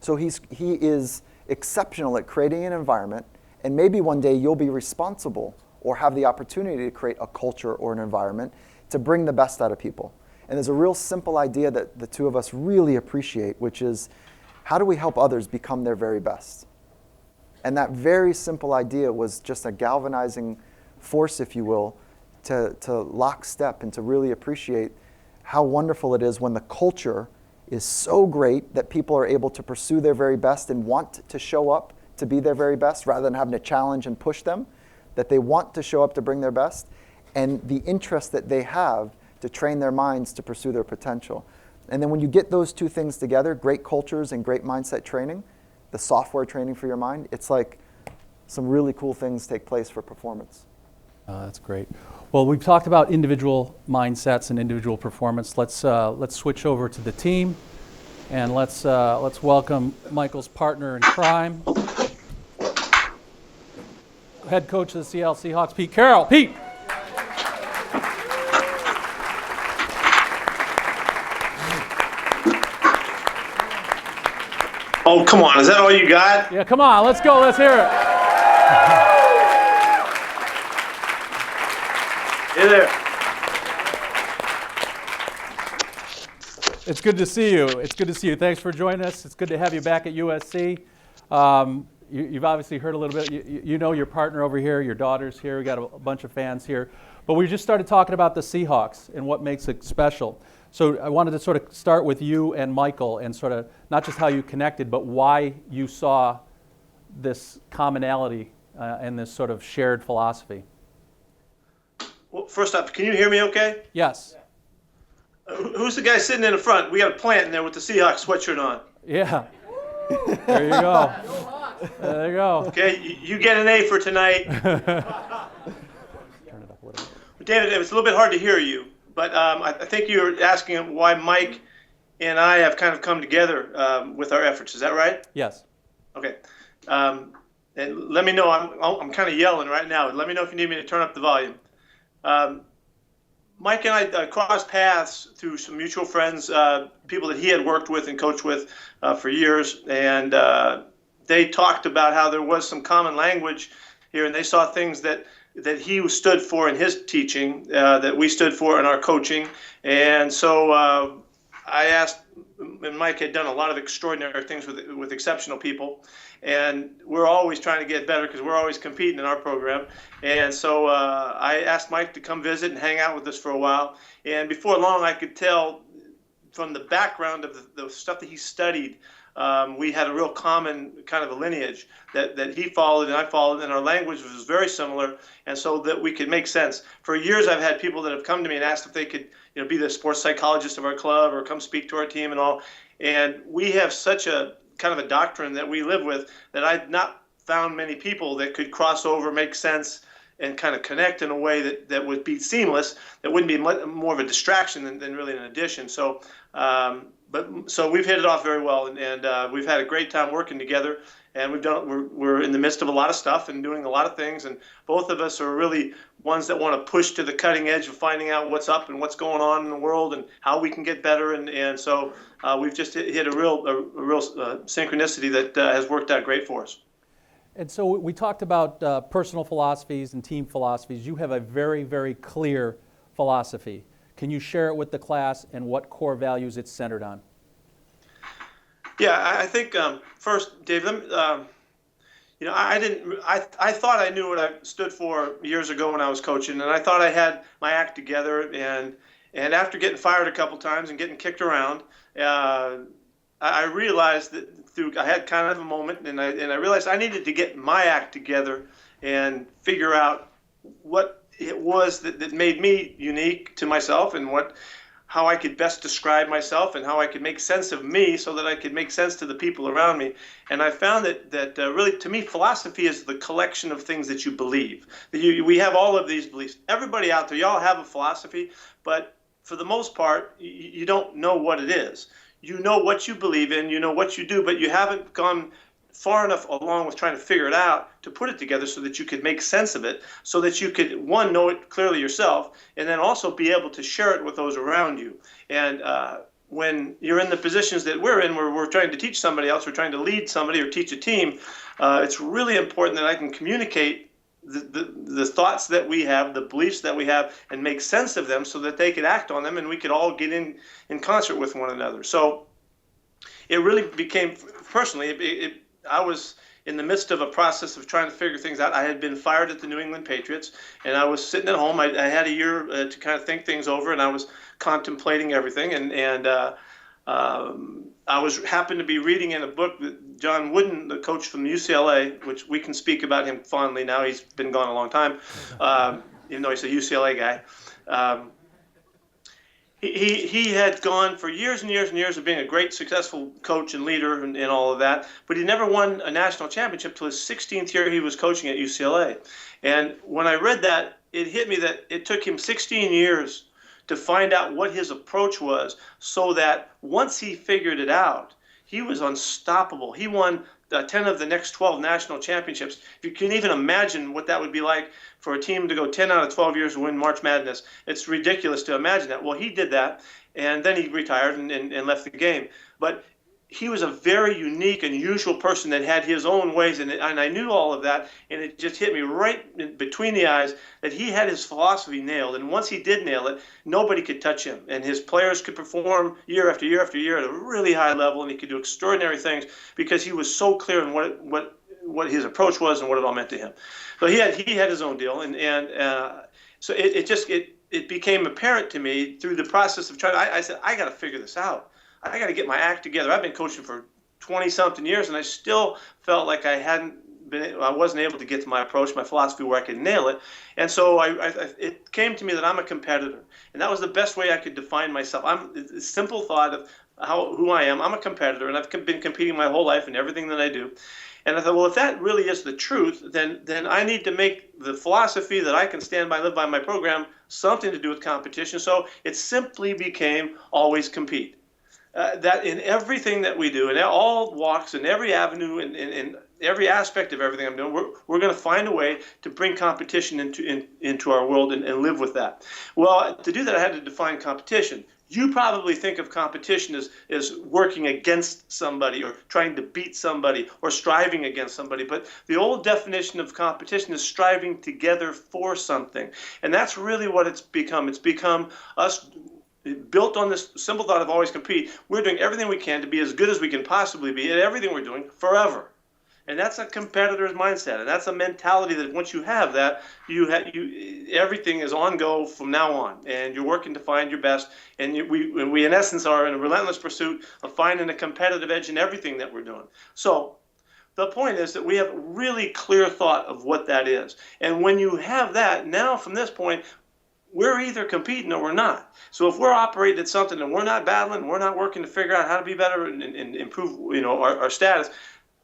So he is exceptional at creating an environment, and maybe one day you'll be responsible or have the opportunity to create a culture or an environment to bring the best out of people. And there's a real simple idea that the two of us really appreciate, which is, how do we help others become their very best? And that very simple idea was just a galvanizing force, if you will, to lockstep and to really appreciate how wonderful it is when the culture is so great that people are able to pursue their very best and want to show up to be their very best rather than having to challenge and push them, that they want to show up to bring their best, and the interest that they have to train their minds to pursue their potential. And then when you get those two things together, great cultures and great mindset training, the software training for your mind, it's like some really cool things take place for performance. That's great. Well, we've talked about individual mindsets and individual performance. Let's switch over to the team, and let's welcome Michael's partner in crime, head coach of the Seattle Seahawks, Pete Carroll. Pete. Oh, come on. Is that all you got? Yeah, come on. Let's go. Let's hear it. Hey there. It's good to see you. It's good to see you. Thanks for joining us. It's good to have you back at USC. You've obviously heard a little bit. You know your partner over here, your daughter's here. We got a bunch of fans here. But we just started talking about the Seahawks and what makes it special. So I wanted to sort of start with you and Michael and sort of not just how you connected, but why you saw this commonality and this sort of shared philosophy. Well, first off, can you hear me okay? Yes. Who's the guy sitting in the front? We got a plant in there with the Seahawks sweatshirt on. Yeah. There you go. There you go. Okay, you get an A for tonight. Turn it up a little bit. David, it was a little bit hard to hear you, but I think you were asking why Mike and I have kind of come together with our efforts. Is that right? Yes. Okay. And let me know. I'm kind of yelling right now. Let me know if you need me to turn up the volume. Mike and I crossed paths through some mutual friends, people that he had worked with and coached with for years, and they talked about how there was some common language here, and they saw things that he stood for in his teaching, that we stood for in our coaching. And so I asked, and Mike had done a lot of extraordinary things with exceptional people, and we're always trying to get better because we're always competing in our program. And so I asked Mike to come visit and hang out with us for a while. And before long, I could tell from the background of the stuff that he studied, we had a real common kind of a lineage that he followed and I followed, and our language was very similar, and so that we could make sense. For years, I've had people that have come to me and asked if they could, be the sports psychologist of our club or come speak to our team and all. And we have such a kind of a doctrine that we live with that I've not found many people that could cross over, make sense, and kind of connect in a way that would be seamless, that wouldn't be more of a distraction than really an addition. So but so we've hit it off very well, and we've had a great time working together. And we're in the midst of a lot of stuff and doing a lot of things. And both of us are really ones that want to push to the cutting edge of finding out what's up and what's going on in the world and how we can get better. And so we've just hit a real synchronicity that has worked out great for us. And so we talked about personal philosophies and team philosophies. You have a very, very clear philosophy. Can you share it with the class and what core values it's centered on? Yeah, I think first, Dave, I thought I knew what I stood for years ago when I was coaching, and I thought I had my act together. And after getting fired a couple times and getting kicked around, I realized that I had kind of a moment, and I realized I needed to get my act together and figure out what it was that made me unique to myself, and how I could best describe myself and how I could make sense of me so that I could make sense to the people around me. And I found that really, to me, philosophy is the collection of things that you believe. We have all of these beliefs. Everybody out there, y'all have a philosophy, but for the most part, you don't know what it is. You know what you believe in, you know what you do, but you haven't gone far enough along with trying to figure it out to put it together so that you could make sense of it, so that you could, one, know it clearly yourself, and then also be able to share it with those around you. And when you're in the positions that we're in, where we're trying to teach somebody else, we're trying to lead somebody or teach a team, it's really important that I can communicate the thoughts that we have, the beliefs that we have, and make sense of them so that they could act on them and we could all get in concert with one another. So it really became, personally, I was in the midst of a process of trying to figure things out. I had been fired at the New England Patriots, and I was sitting at home. I had a year to kind of think things over, and I was contemplating everything. And I was happened to be reading in a book that John Wooden, the coach from UCLA, which we can speak about him fondly now. He's been gone a long time, even though he's a UCLA guy. He had gone for years and years and years of being a great, successful coach and leader and all of that, but he never won a national championship till his 16th year he was coaching at UCLA. And when I read that, it hit me that it took him 16 years to find out what his approach was, so that once he figured it out, he was unstoppable. He won 10 of the next 12 national championships. If you can even imagine what that would be like for a team to go 10 out of 12 years to win March Madness, it's ridiculous to imagine that. Well, he did that, and then he retired and left the game. But he was a very unique, unusual person that had his own ways, and I knew all of that, and it just hit me right between the eyes that he had his philosophy nailed. And once he did nail it, nobody could touch him, and his players could perform year after year after year at a really high level, and he could do extraordinary things because he was so clear in what his approach was and what it all meant to him. So he had his own deal, and so it became apparent to me through the process of trying. I said, I got to figure this out. I got to get my act together. I've been coaching for 20-something years, and I still felt like I wasn't able to get to my approach, my philosophy, where I could nail it. And so it came to me that I'm a competitor, and that was the best way I could define myself. I'm a simple thought of who I am. I'm a competitor, and I've been competing my whole life in everything that I do. And I thought, well, if that really is the truth, then I need to make the philosophy that I can stand by, live by my program, something to do with competition. So it simply became always compete. That in everything that we do, in all walks, in every avenue, in every aspect of everything I'm doing, we're going to find a way to bring competition into our world and live with that. Well, to do that, I had to define competition. You probably think of competition as working against somebody or trying to beat somebody or striving against somebody. But the old definition of competition is striving together for something. And that's really what it's become. It's become us built on this simple thought of always compete. We're doing everything we can to be as good as we can possibly be at everything we're doing forever. And that's a competitor's mindset, and that's a mentality that once you have that, everything is on go from now on, and you're working to find your best. And we in essence are in a relentless pursuit of finding a competitive edge in everything that we're doing. So the point is that we have a really clear thought of what that is. And when you have that, now from this point, we're either competing or we're not. So if we're operating at something and we're not battling, we're not working to figure out how to be better and improve, our status,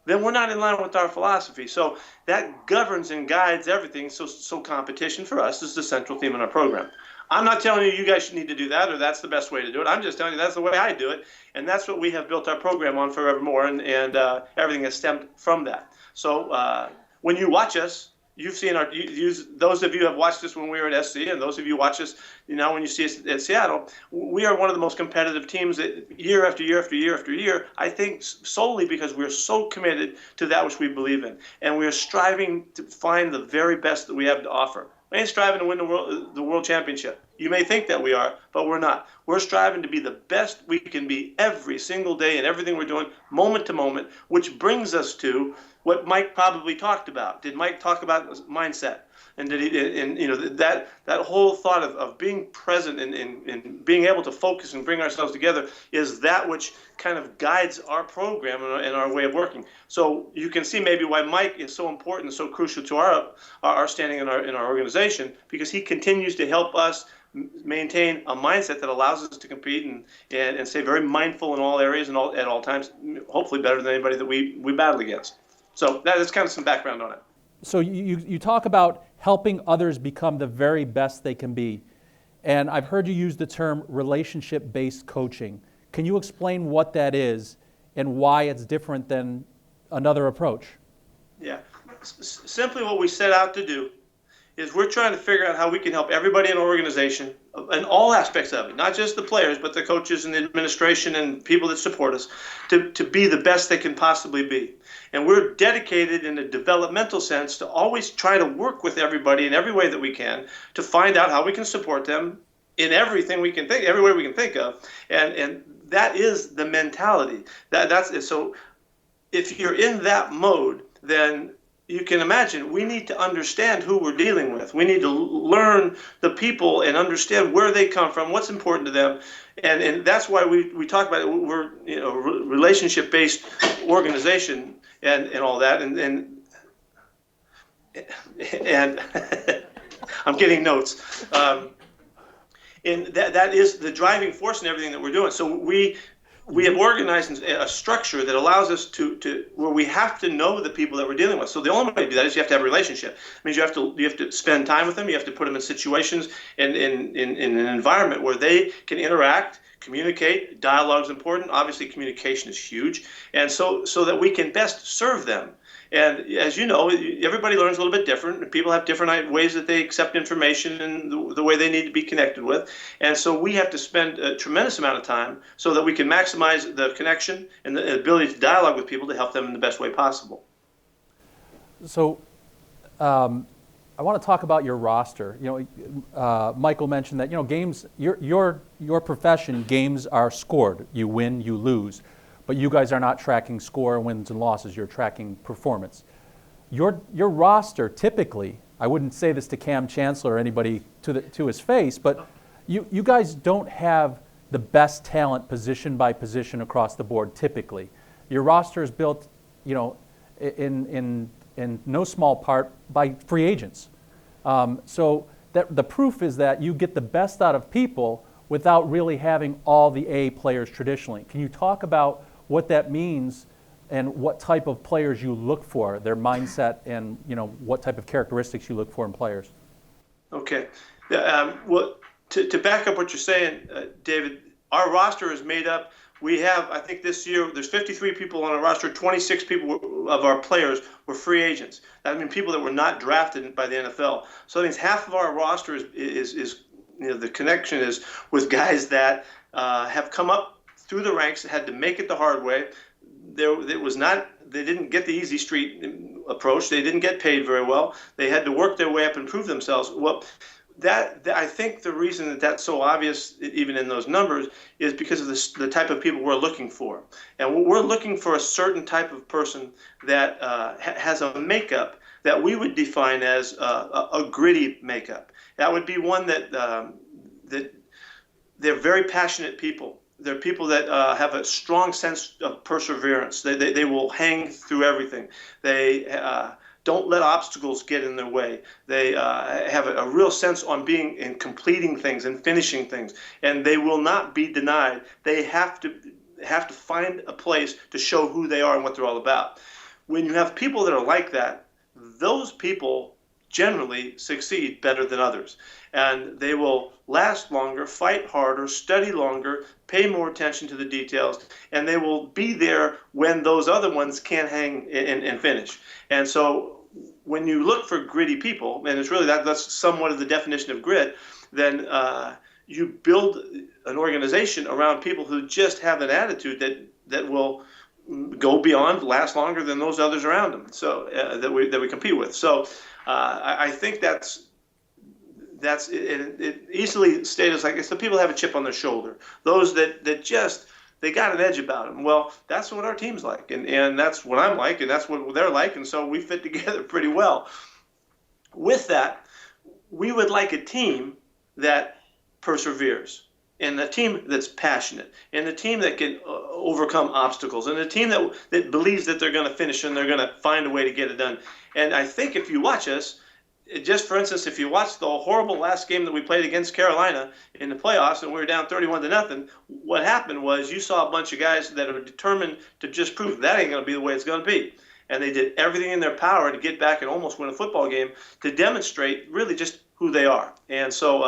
then we're not in line with our philosophy. So that governs and guides everything. So competition for us is the central theme in our program. I'm not telling you guys need to do that or that's the best way to do it. I'm just telling you that's the way I do it. And that's what we have built our program on forevermore, and everything has stemmed from that. So when you watch us, you've seen those of you who have watched us when we were at SC, and those of you who watch us when you see us at Seattle, we are one of the most competitive teams year after year after year after year, I think solely because we're so committed to that which we believe in. And we're striving to find the very best that we have to offer. We ain't striving to win the world championship. You may think that we are, but we're not. We're striving to be the best we can be every single day in everything we're doing, moment to moment, which brings us to what Mike probably talked about. Did Mike talk about mindset? And did he? And that whole thought of being present and being able to focus and bring ourselves together is that which kind of guides our program and our way of working. So you can see maybe why Mike is so important and so crucial to our standing in our organization, because he continues to help us maintain a mindset that allows us to compete and stay very mindful in all areas and at all times, hopefully better than anybody that we battle against. So that is kind of some background on it. So you talk about helping others become the very best they can be. And I've heard you use the term relationship-based coaching. Can you explain what that is and why it's different than another approach? Yeah. Simply what we set out to do is we're trying to figure out how we can help everybody in our organization in all aspects of it, not just the players, but the coaches and the administration and people that support us, to be the best they can possibly be. And we're dedicated in a developmental sense to always try to work with everybody in every way that we can to find out how we can support them in everything we can think, every way we can think of. And that is the mentality. That's so if you're in that mode, then you can imagine we need to understand who we're dealing with. We need to learn the people and understand where they come from, what's important to them. And that's why we talk about it. We're relationship-based organization and all that. And I'm getting notes. And that is the driving force in everything that we're doing. So we have organized a structure that allows us to where we have to know the people that we're dealing with. So the only way to do that is you have to have a relationship. It means you have to spend time with them. You have to put them in situations and in an environment where they can interact, communicate. Dialogue is important. Obviously, communication is huge, and so that we can best serve them. And as you know, everybody learns a little bit different. People have different ways that they accept information and the way they need to be connected with. And so we have to spend a tremendous amount of time so that we can maximize the connection and the ability to dialogue with people to help them in the best way possible. So I want to talk about your roster. Michael mentioned that games. Your profession, games are scored. You win, you lose. But you guys are not tracking score, wins and losses. You're tracking performance. Your roster typically, I wouldn't say this to Cam Chancellor or anybody to his face, but you guys don't have the best talent position by position across the board typically. Your roster is built, in no small part by free agents. So that the proof is that you get the best out of people without really having all the A players traditionally. Can you talk about what that means and what type of players you look for, their mindset, and what type of characteristics you look for in players? Okay. Well, to back up what you're saying, David, our roster is made up. We have, I think this year, there's 53 people on our roster. 26 people of our players were free agents. That means people that were not drafted by the NFL. So that means half of our roster is the connection is with guys that have come up through the ranks, had to make it the hard way. They didn't get the easy street approach. They didn't get paid very well. They had to work their way up and prove themselves. Well, that I think the reason that that's so obvious, even in those numbers, is because of the type of people we're looking for. And we're looking for a certain type of person that has a makeup that we would define as a gritty makeup. That would be one that they're very passionate people. They're people that have a strong sense of perseverance. They will hang through everything. They don't let obstacles get in their way. They have a real sense on being and completing things and finishing things, and they will not be denied. They have to find a place to show who they are and what they're all about. When you have people that are like that, those people generally succeed better than others. And they will last longer, fight harder, study longer, pay more attention to the details, and they will be there when those other ones can't hang and finish. And so when you look for gritty people, and it's really that's somewhat of the definition of grit, then you build an organization around people who just have an attitude that will go beyond, last longer than those others around them. So that we compete with. So I think that's it easily stated as like it's the people that have a chip on their shoulder. Those that just they got an edge about them. Well, that's what our team's like, and that's what I'm like, and that's what they're like, and so we fit together pretty well. With that, we would like a team that perseveres, and a team that's passionate, and a team that can overcome obstacles, and a team that believes that they're going to finish and they're going to find a way to get it done. And I think if you watch us, just for instance, if you watch the horrible last game that we played against Carolina in the playoffs and we were down 31-0, what happened was you saw a bunch of guys that are determined to just prove that ain't going to be the way it's going to be. And they did everything in their power to get back and almost win a football game to demonstrate really just who they are. And so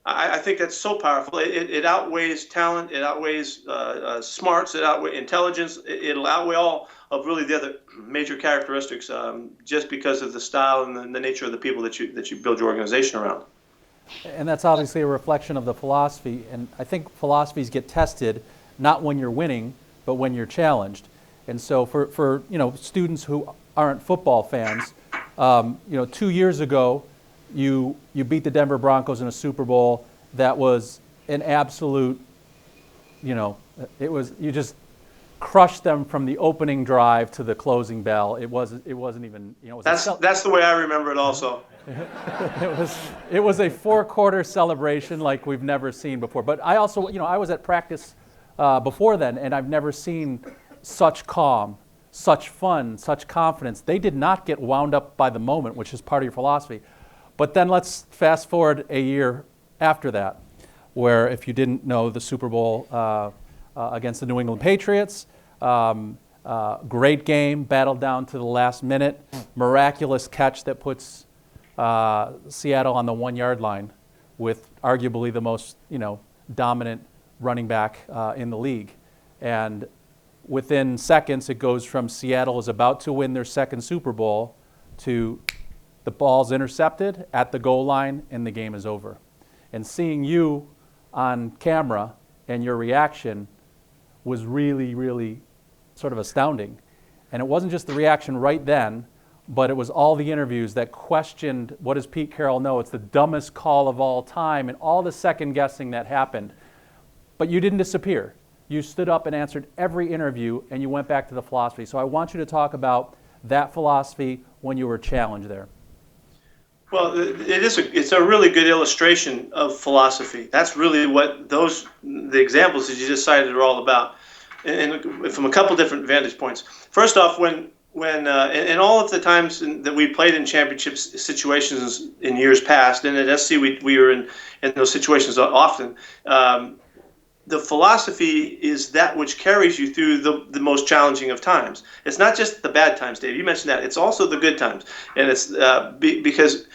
I think that's so powerful. It outweighs talent. It outweighs smarts. It outweighs intelligence. It'll outweigh all of really the other major characteristics just because of the style and the nature of the people that you build your organization around. And that's obviously a reflection of the philosophy. And I think philosophies get tested not when you're winning, but when you're challenged. And so for students who aren't football fans, 2 years ago, you beat the Denver Broncos in a Super Bowl that was an absolute, you just crushed them from the opening drive to the closing bell. It wasn't even, That's the way I remember it also. It was a 4-quarter celebration like we've never seen before. But I also, I was at practice before then, and I've never seen such calm, such fun, such confidence. They did not get wound up by the moment, which is part of your philosophy. But then let's fast forward a year after that, where if you didn't know, the Super Bowl against the New England Patriots, great game, battled down to the last minute, miraculous catch that puts Seattle on the 1-yard line with arguably the most dominant running back in the league. And within seconds, it goes from Seattle is about to win their second Super Bowl to the ball's intercepted at the goal line and the game is over. And seeing you on camera and your reaction was really, really sort of astounding. And it wasn't just the reaction right then, but it was all the interviews that questioned, what does Pete Carroll know? It's the dumbest call of all time, and all the second guessing that happened. But you didn't disappear. You stood up and answered every interview, and you went back to the philosophy. So I want you to talk about that philosophy when you were challenged there. Well, it's a really good illustration of philosophy. That's really what the examples that you just cited are all about, and from a couple different vantage points. First off, when and all of the times that we played in championship situations in years past, and at SC we were in those situations often. The philosophy is that which carries you through the most challenging of times. It's not just the bad times, Dave. You mentioned that. It's also the good times. And it's because,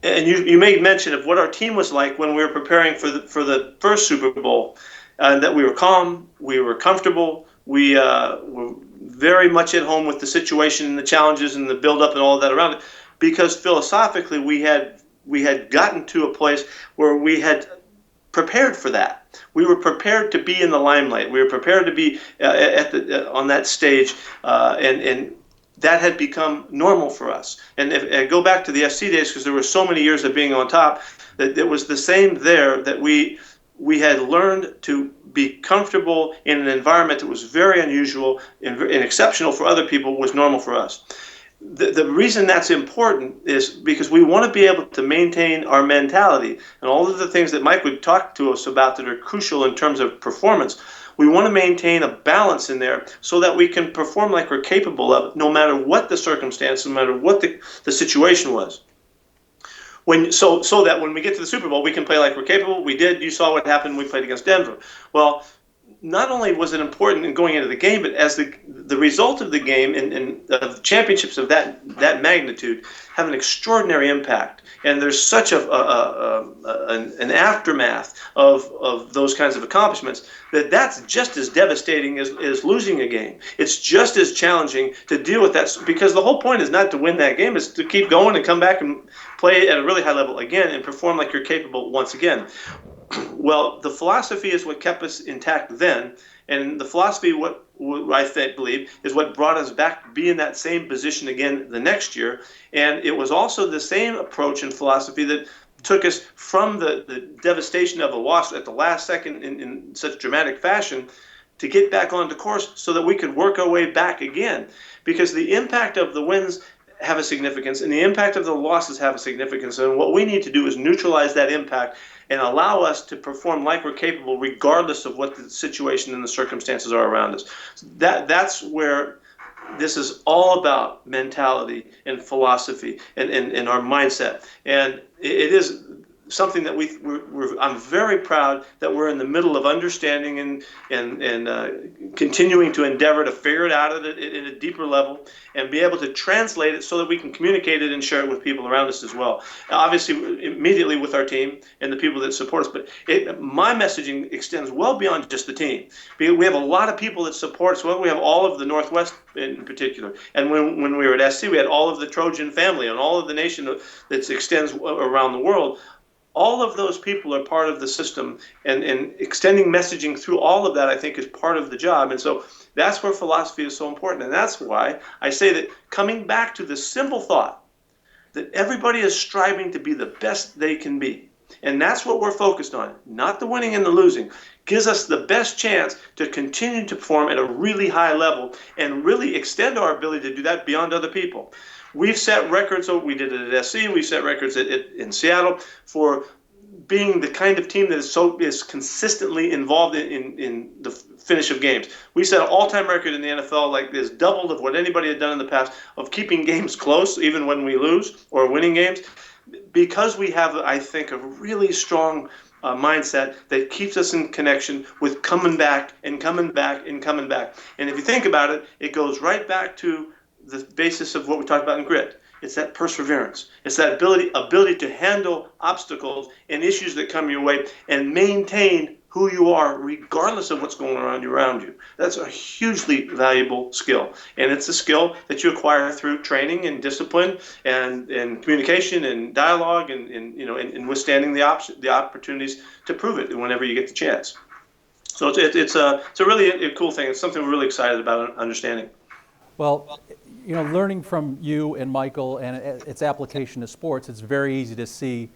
and you made mention of what our team was like when we were preparing for the first Super Bowl, that we were calm, we were comfortable, we were very much at home with the situation and the challenges and the build-up and all of that around it, because philosophically we had gotten to a place where we had prepared for that. We were prepared to be in the limelight. We were prepared to be on that stage, and that had become normal for us. And if I go back to the SC days, because there were so many years of being on top, that it was the same there, that we had learned to be comfortable in an environment that was very unusual and exceptional for other people was normal for us. The reason that's important is because we want to be able to maintain our mentality and all of the things that Mike would talk to us about that are crucial in terms of performance. We want to maintain a balance in there so that we can perform like we're capable of it, no matter what the circumstance, no matter what the situation was. So that when we get to the Super Bowl, we can play like we're capable. We did. You saw what happened when we played against Denver. Well, not only was it important in going into the game, but as the result of the game and of championships of that magnitude have an extraordinary impact. And there's such an aftermath of those kinds of accomplishments that's just as devastating as losing a game. It's just as challenging to deal with that, because the whole point is not to win that game, it's to keep going and come back and play at a really high level again and perform like you're capable once again. Well, the philosophy is what kept us intact then, and the philosophy, what I believe, is what brought us back to be in that same position again the next year. And it was also the same approach and philosophy that took us from the devastation of a loss at the last second in such dramatic fashion to get back onto course so that we could work our way back again. Because the impact of the wins have a significance, and the impact of the losses have a significance. And what we need to do is neutralize that impact and allow us to perform like we're capable, regardless of what the situation and the circumstances are around us. That's where this is all about mentality and philosophy and our mindset. And it is something that I'm very proud that we're in the middle of understanding and continuing to endeavor to figure it out at a deeper level and be able to translate it so that we can communicate it and share it with people around us as well. Obviously, immediately with our team and the people that support us, but my messaging extends well beyond just the team. We have a lot of people that support us. Well, we have all of the Northwest in particular. And when we were at SC, we had all of the Trojan family and all of the nation that extends around the world. All of those people are part of the system, and extending messaging through all of that, I think, is part of the job. And so that's where philosophy is so important. And that's why I say that coming back to the simple thought that everybody is striving to be the best they can be. And that's what we're focused on, not the winning and the losing. Gives us the best chance to continue to perform at a really high level and really extend our ability to do that beyond other people. We've set records, we did it at SC, we set records in Seattle for being the kind of team that is consistently involved in the finish of games. We set an all-time record in the NFL, like this, doubled of what anybody had done in the past, of keeping games close even when we lose, or winning games, because we have, I think, a really strong mindset that keeps us in connection with coming back and coming back and coming back. And if you think about it, it goes right back to the basis of what we talked about in grit. It's that perseverance. It's that ability to handle obstacles and issues that come your way and maintain who you are regardless of what's going on around you. That's a hugely valuable skill. And it's a skill that you acquire through training and discipline and communication and dialogue and withstanding the opportunities to prove it whenever you get the chance. So it's a really cool thing. It's something we're really excited about understanding. Well, learning from you and Michael and its application to sports, it's very easy to see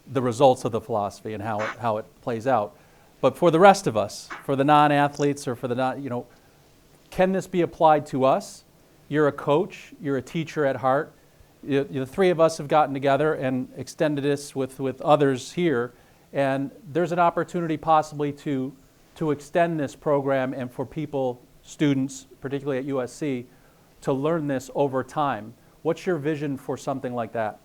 the results of the philosophy and how it plays out. But for the rest of us, for the non-athletes or for the can this be applied to us? You're a coach, you're a teacher at heart. The three of us have gotten together and extended this with others here, and there's an opportunity possibly to extend this program and for people, students, particularly at USC, to learn this over time. What's your vision for something like that?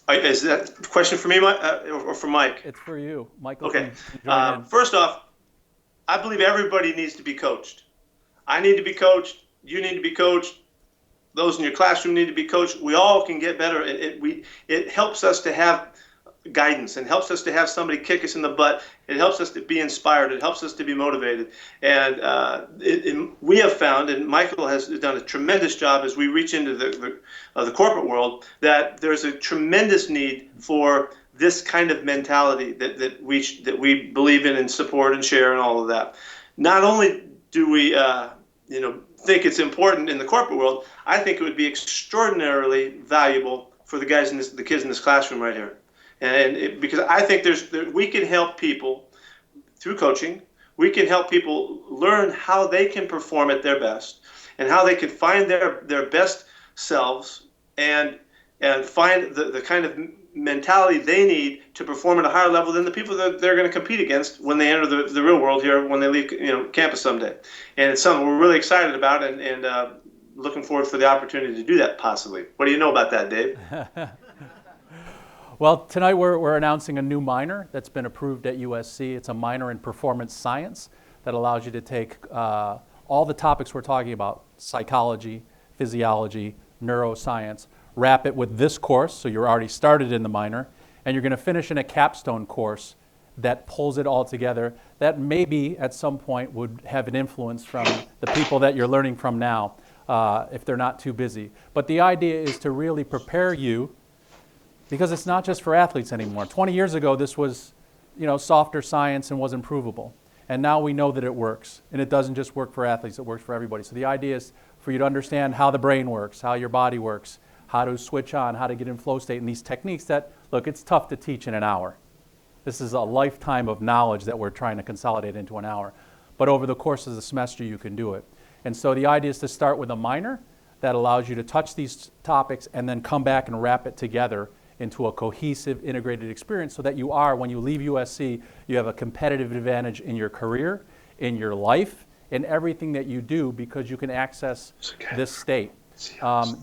Is that a question for me, or for Mike? It's for you, Michael. Okay. First off, I believe everybody needs to be coached. I need to be coached. You need to be coached. Those in your classroom need to be coached. We all can get better. It helps us to have guidance and helps us to have somebody kick us in the butt. It helps us to be inspired. It helps us to be motivated. And we have found, and Michael has done a tremendous job as we reach into the corporate world, that there's a tremendous need for this kind of mentality that we believe in and support and share and all of that. Not only do we think it's important in the corporate world, I think it would be extraordinarily valuable for the kids in this classroom right here. Because I think we can help people through coaching. We can help people learn how they can perform at their best and how they can find their best selves and find the kind of mentality they need to perform at a higher level than the people that they're going to compete against when they enter the real world here when they leave campus someday. And it's something we're really excited about and looking forward for the opportunity to do that possibly. What do you know about that, Dave? Well, tonight we're announcing a new minor that's been approved at USC. It's a minor in performance science that allows you to take all the topics we're talking about, psychology, physiology, neuroscience, wrap it with this course, so you're already started in the minor, and you're going to finish in a capstone course that pulls it all together, that maybe at some point would have an influence from the people that you're learning from now, if they're not too busy. But the idea is to really prepare you, because it's not just for athletes anymore. 20 years ago, this was, softer science and was improvable. And now we know that it works. And it doesn't just work for athletes, it works for everybody. So the idea is for you to understand how the brain works, how your body works, how to switch on, how to get in flow state, and these techniques that, look, it's tough to teach in an hour. This is a lifetime of knowledge that we're trying to consolidate into an hour. But over the course of the semester, you can do it. And so the idea is to start with a minor that allows you to touch these topics and then come back and wrap it together into a cohesive, integrated experience so that you are, when you leave USC, you have a competitive advantage in your career, in your life, in everything that you do, because you can access this state.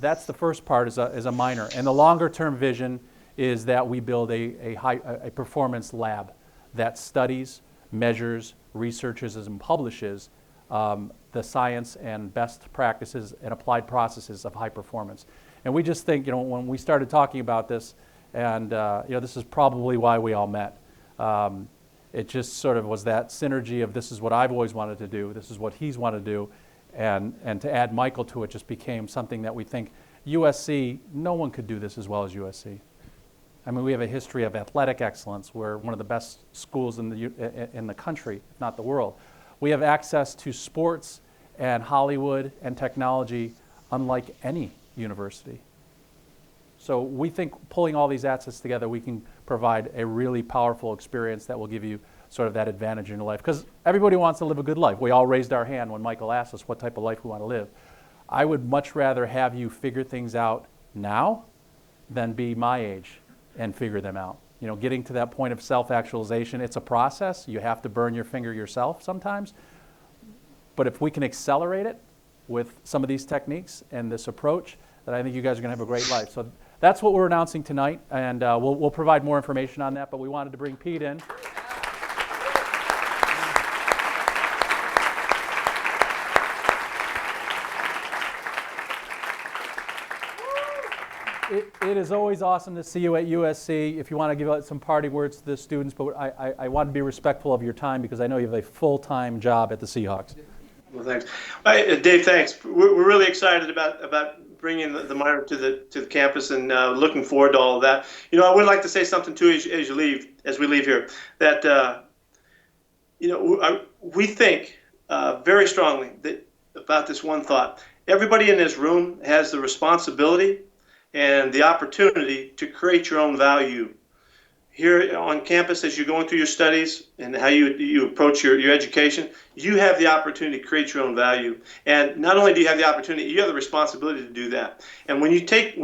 That's the first part is a minor. And the longer term vision is that we build a performance lab that studies, measures, researches, and publishes the science and best practices and applied processes of high performance. And we just think, when we started talking about this, and this is probably why we all met. It just sort of was that synergy of this is what I've always wanted to do, this is what he's wanted to do, and to add Michael to it just became something that we think USC, no one could do this as well as USC. I mean, we have a history of athletic excellence. We're one of the best schools in the country, if not the world. We have access to sports and Hollywood and technology unlike any university. So we think pulling all these assets together, we can provide a really powerful experience that will give you sort of that advantage in your life. Because everybody wants to live a good life. We all raised our hand when Michael asked us what type of life we want to live. I would much rather have you figure things out now than be my age and figure them out. Getting to that point of self-actualization, it's a process. You have to burn your finger yourself sometimes. But if we can accelerate it with some of these techniques and this approach, then I think you guys are going to have a great life. So that's what we're announcing tonight, and we'll provide more information on that, but we wanted to bring Pete in. It is always awesome to see you at USC. If you want to give out some parting words to the students, but I want to be respectful of your time because I know you have a full-time job at the Seahawks. Well, thanks. Dave, thanks. We're really excited about bringing the minor to the campus and looking forward to all of that. I would like to say something too as we leave here, that we think very strongly about this one thought. Everybody in this room has the responsibility and the opportunity to create your own value. Here on campus, as you're going through your studies and how you approach your education, you have the opportunity to create your own value. And not only do you have the opportunity, you have the responsibility to do that. And when you take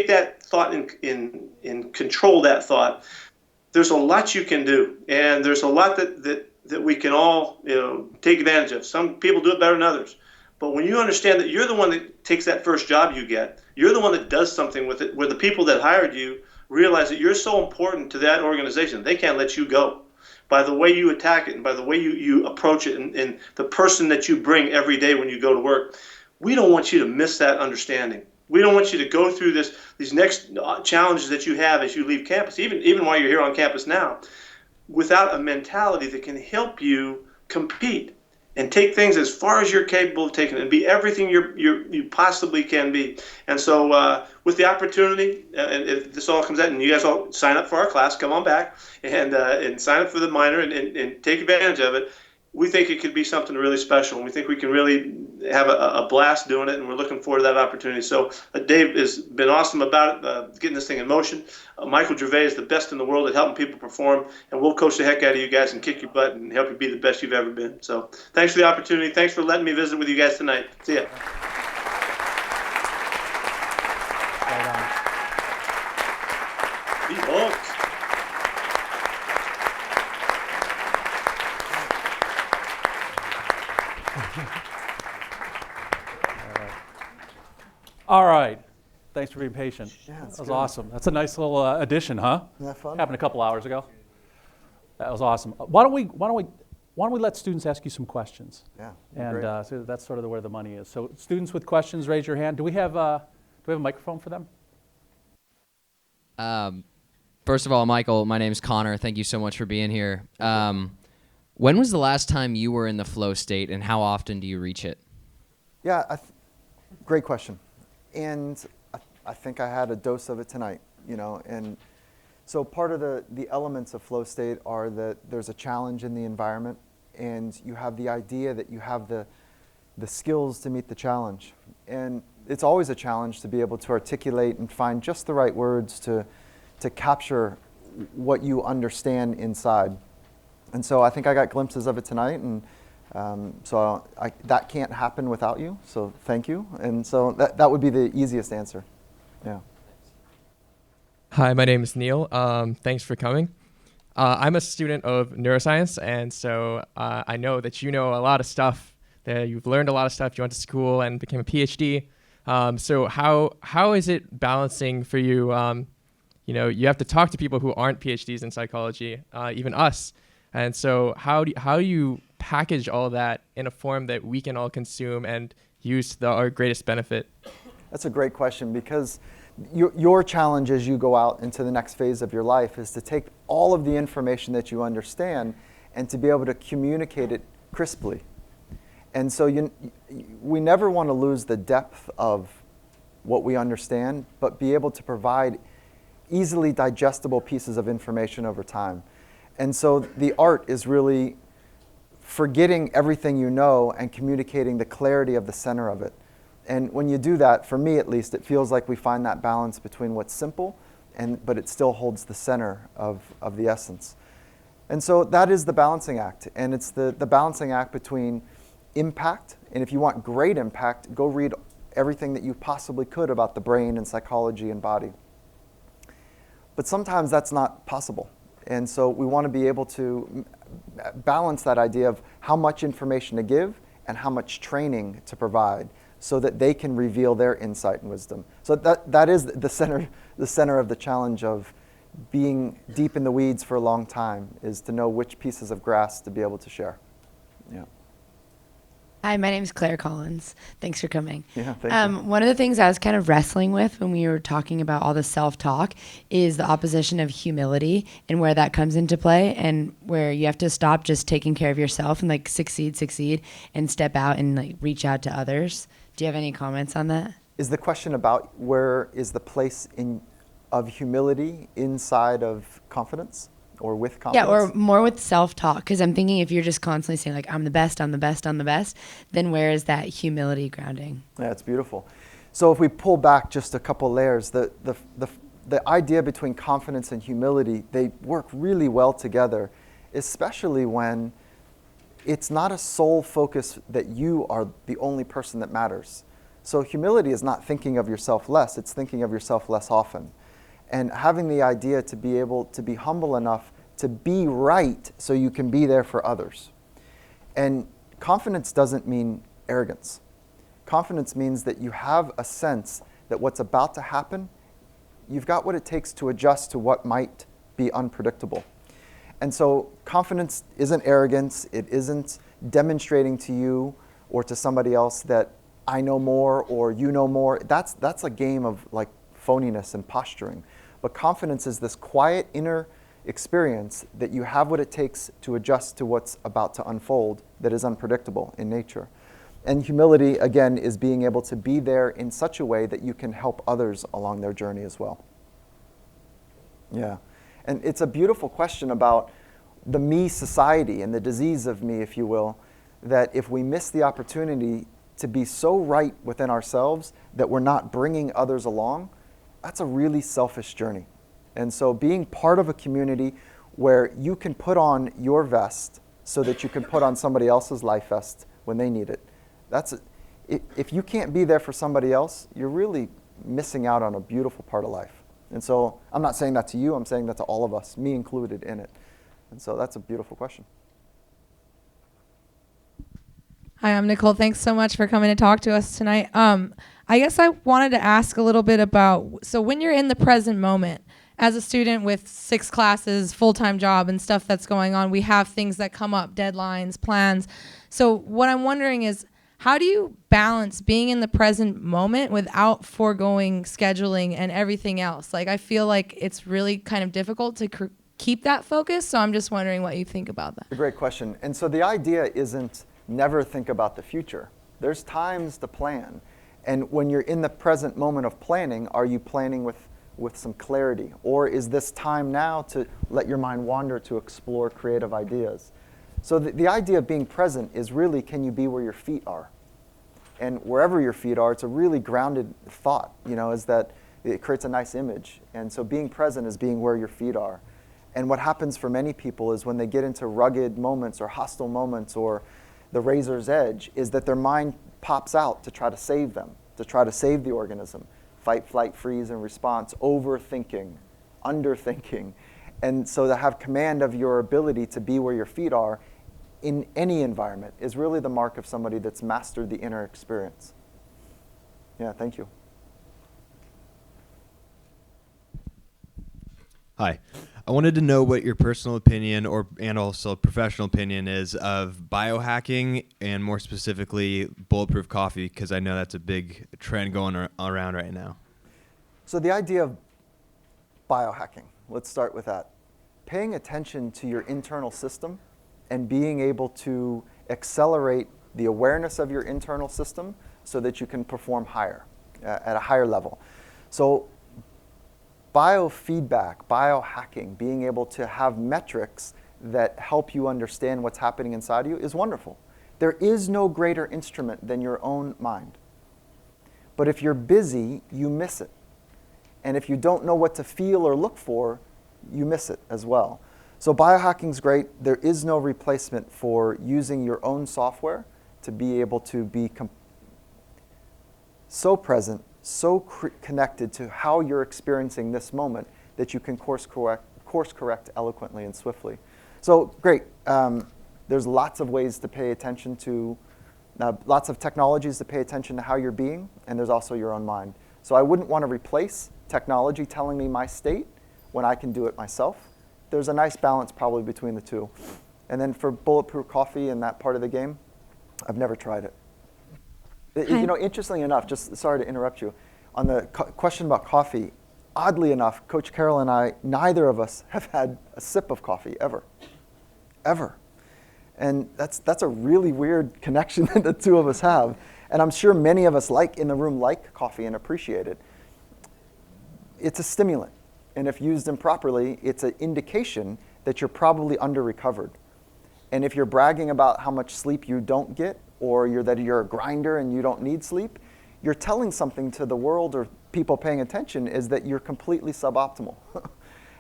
that thought and control that thought, there's a lot you can do, and there's a lot that we can all take advantage of. Some people do it better than others. But when you understand that you're the one that takes that first job you get, you're the one that does something with it, where the people that hired you realize that you're so important to that organization, they can't let you go. By the way you attack it and by the way you approach it and the person that you bring every day when you go to work, we don't want you to miss that understanding. We don't want you to go through these next challenges that you have as you leave campus, even while you're here on campus now, without a mentality that can help you compete and take things as far as you're capable of taking and be everything you possibly can be. And so with the opportunity, and if this all comes out and you guys all sign up for our class, come on back and sign up for the minor and take advantage of it, we think it could be something really special. And we think we can really have a blast doing it, and we're looking forward to that opportunity. So Dave has been awesome about it, getting this thing in motion. Michael Gervais is the best in the world at helping people perform, and we'll coach the heck out of you guys and kick your butt and help you be the best you've ever been. So thanks for the opportunity. Thanks for letting me visit with you guys tonight. See ya. Seahawks. All right. Thanks for being patient. Yeah, that was good. awesome. That's a nice little addition, huh? Isn't that fun? Happened a couple hours ago. That was awesome. Why don't we let students ask you some questions? Yeah. And great. so that's sort of where the money is. So students with questions, raise your hand. Do we have a microphone for them? First of all, Michael, my name's Connor. Thank you so much for being here. When was the last time you were in the flow state, and how often do you reach it? Yeah, great question. And I think I had a dose of it tonight, and so part of the elements of flow state are that there's a challenge in the environment, and you have the idea that you have the skills to meet the challenge. And it's always a challenge to be able to articulate and find just the right words to capture what you understand inside. And so I think I got glimpses of it tonight, and so that can't happen without you, so thank you. And so that would be the easiest answer. Yeah. Hi, my name is Neil. Thanks for coming. I'm a student of neuroscience, and so I know that you know a lot of stuff, that you've learned a lot of stuff, you went to school and became a PhD. So how is it balancing for you? You have to talk to people who aren't PhDs in psychology, even us. And so how do you package all that in a form that we can all consume and use to our greatest benefit? That's a great question, because your challenge as you go out into the next phase of your life is to take all of the information that you understand and to be able to communicate it crisply. And so we never want to lose the depth of what we understand, but be able to provide easily digestible pieces of information over time. And so the art is really forgetting everything you know and communicating the clarity of the center of it. And when you do that, for me at least, it feels like we find that balance between what's simple, but it still holds the center of the essence. And so that is the balancing act. And it's the balancing act between impact, and if you want great impact, go read everything that you possibly could about the brain and psychology and body. But sometimes that's not possible. And so we want to be able to balance that idea of how much information to give and how much training to provide, so that they can reveal their insight and wisdom. So that is the center of the challenge of being deep in the weeds for a long time, is to know which pieces of grass to be able to share. Yeah. Hi, my name is Claire Collins. Thanks for coming. Yeah, thank you. One of the things I was kind of wrestling with when we were talking about all the self-talk is the opposition of humility and where that comes into play, and where you have to stop just taking care of yourself and succeed and step out and reach out to others. Do you have any comments on that? Is the question about where is the place of humility inside of confidence, or with confidence? Yeah, or more with self-talk, because I'm thinking if you're just constantly saying I'm the best, then where is that humility grounding? Yeah, it's beautiful. So if we pull back just a couple layers, the idea between confidence and humility, they work really well together, especially when it's not a sole focus that you are the only person that matters. So humility is not thinking of yourself less, it's thinking of yourself less often. And having the idea to be able to be humble enough to be right so you can be there for others. And confidence doesn't mean arrogance. Confidence means that you have a sense that what's about to happen, you've got what it takes to adjust to what might be unpredictable. And so confidence isn't arrogance, it isn't demonstrating to you or to somebody else that I know more or you know more. That's a game of phoniness and posturing. But confidence is this quiet inner experience that you have what it takes to adjust to what's about to unfold that is unpredictable in nature. And humility, again, is being able to be there in such a way that you can help others along their journey as well. Yeah. And it's a beautiful question about the me society and the disease of me, if you will, that if we miss the opportunity to be so right within ourselves that we're not bringing others along, that's a really selfish journey. And so being part of a community where you can put on your vest so that you can put on somebody else's life vest when they need it, if you can't be there for somebody else, you're really missing out on a beautiful part of life. And so I'm not saying that to you, I'm saying that to all of us, me included in it. And so that's a beautiful question. Hi, I'm Nicole. Thanks so much for coming to talk to us tonight. I guess I wanted to ask a little bit about, so when you're in the present moment, as a student with 6 classes, full-time job and stuff that's going on, we have things that come up, deadlines, plans. So what I'm wondering is, how do you balance being in the present moment without foregoing scheduling and everything else? Like, I feel like it's really kind of difficult to keep that focus, so I'm just wondering what you think about that. A great question. And so the idea isn't never think about the future. There's times to plan. And when you're in the present moment of planning, are you planning with some clarity? Or is this time now to let your mind wander to explore creative ideas? So the idea of being present is really, can you be where your feet are? And wherever your feet are, it's a really grounded thought, is that it creates a nice image. And so being present is being where your feet are. And what happens for many people is when they get into rugged moments or hostile moments or the razor's edge, is that their mind pops out to try to save them, to try to save the organism. Fight, flight, freeze, and response, overthinking, underthinking. And so to have command of your ability to be where your feet are in any environment is really the mark of somebody that's mastered the inner experience. Yeah, thank you. Hi. I wanted to know what your personal opinion and also professional opinion is of biohacking and more specifically bulletproof coffee, because I know that's a big trend going around right now. So the idea of biohacking, let's start with that. Paying attention to your internal system and being able to accelerate the awareness of your internal system so that you can perform higher, at a higher level. So biofeedback, biohacking, being able to have metrics that help you understand what's happening inside of you is wonderful. There is no greater instrument than your own mind. But if you're busy, you miss it. And if you don't know what to feel or look for, you miss it as well. So biohacking's great. There is no replacement for using your own software to be able to be so present, so connected to how you're experiencing this moment that you can course correct eloquently and swiftly. So great. There's lots of ways to pay attention to, lots of technologies to pay attention to how you're being, and there's also your own mind. So I wouldn't want to replace technology telling me my state when I can do it myself. There's a nice balance probably between the two. And then for bulletproof coffee and that part of the game, I've never tried it. Interestingly enough, just sorry to interrupt you, on the question about coffee, oddly enough, Coach Carroll and I, neither of us have had a sip of coffee ever. Ever. And that's a really weird connection that the two of us have. And I'm sure many of us in the room like coffee and appreciate it. It's a stimulant. And if used improperly, it's an indication that you're probably under-recovered. And if you're bragging about how much sleep you don't get, or that you're a grinder and you don't need sleep, you're telling something to the world or people paying attention is that you're completely suboptimal.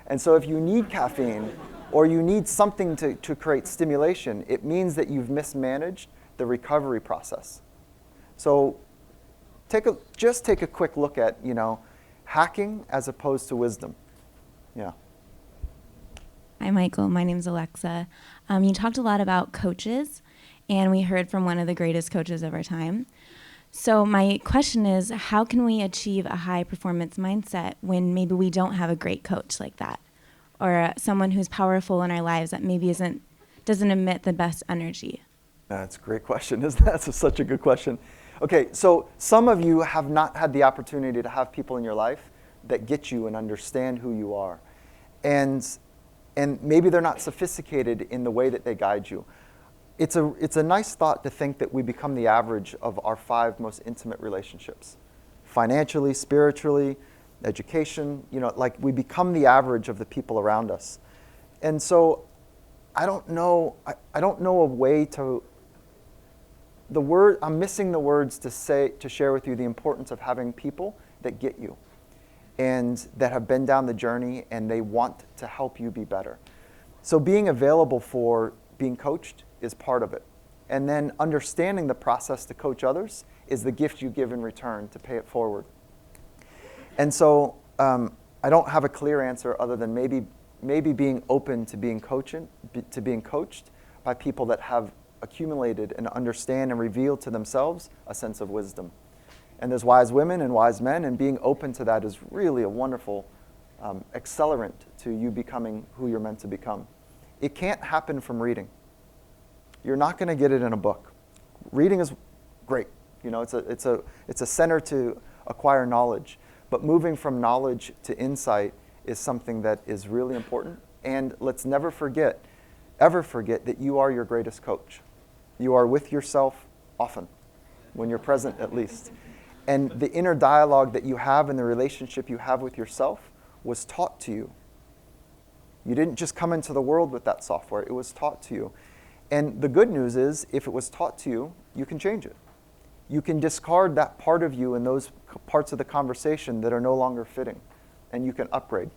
And so if you need caffeine or you need something to create stimulation, it means that you've mismanaged the recovery process. So just take a quick look at, hacking as opposed to wisdom. Yeah. Hi, Michael. My name's Alexa. You talked a lot about coaches, and we heard from one of the greatest coaches of our time. So my question is, how can we achieve a high performance mindset when maybe we don't have a great coach like that, or someone who's powerful in our lives that maybe doesn't emit the best energy? That's a great question, isn't that? That's such a good question. Okay, so some of you have not had the opportunity to have people in your life that get you and understand who you are. And maybe they're not sophisticated in the way that they guide you. It's a nice thought to think that we become the average of our 5 most intimate relationships. Financially, spiritually, education, we become the average of the people around us. And so I don't know a way to, I'm missing the words to share with you the importance of having people that get you and that have been down the journey and they want to help you be better. So being available for being coached is part of it. And then understanding the process to coach others is the gift you give in return to pay it forward. And so I don't have a clear answer other than maybe being open to being coached by people that have accumulated and understand and reveal to themselves a sense of wisdom. And there's wise women and wise men, and being open to that is really a wonderful accelerant to you becoming who you're meant to become. It can't happen from reading. You're not going to get it in a book. Reading is great. You know, it's a center to acquire knowledge. But moving from knowledge to insight is something that is really important. And let's never forget, ever forget, that you are your greatest coach. You are with yourself often, when you're present at least. And the inner dialogue that you have and the relationship you have with yourself was taught to you. You didn't just come into the world with that software. It was taught to you. And the good news is, if it was taught to you, you can change it. You can discard that part of you and those parts of the conversation that are no longer fitting, and you can upgrade.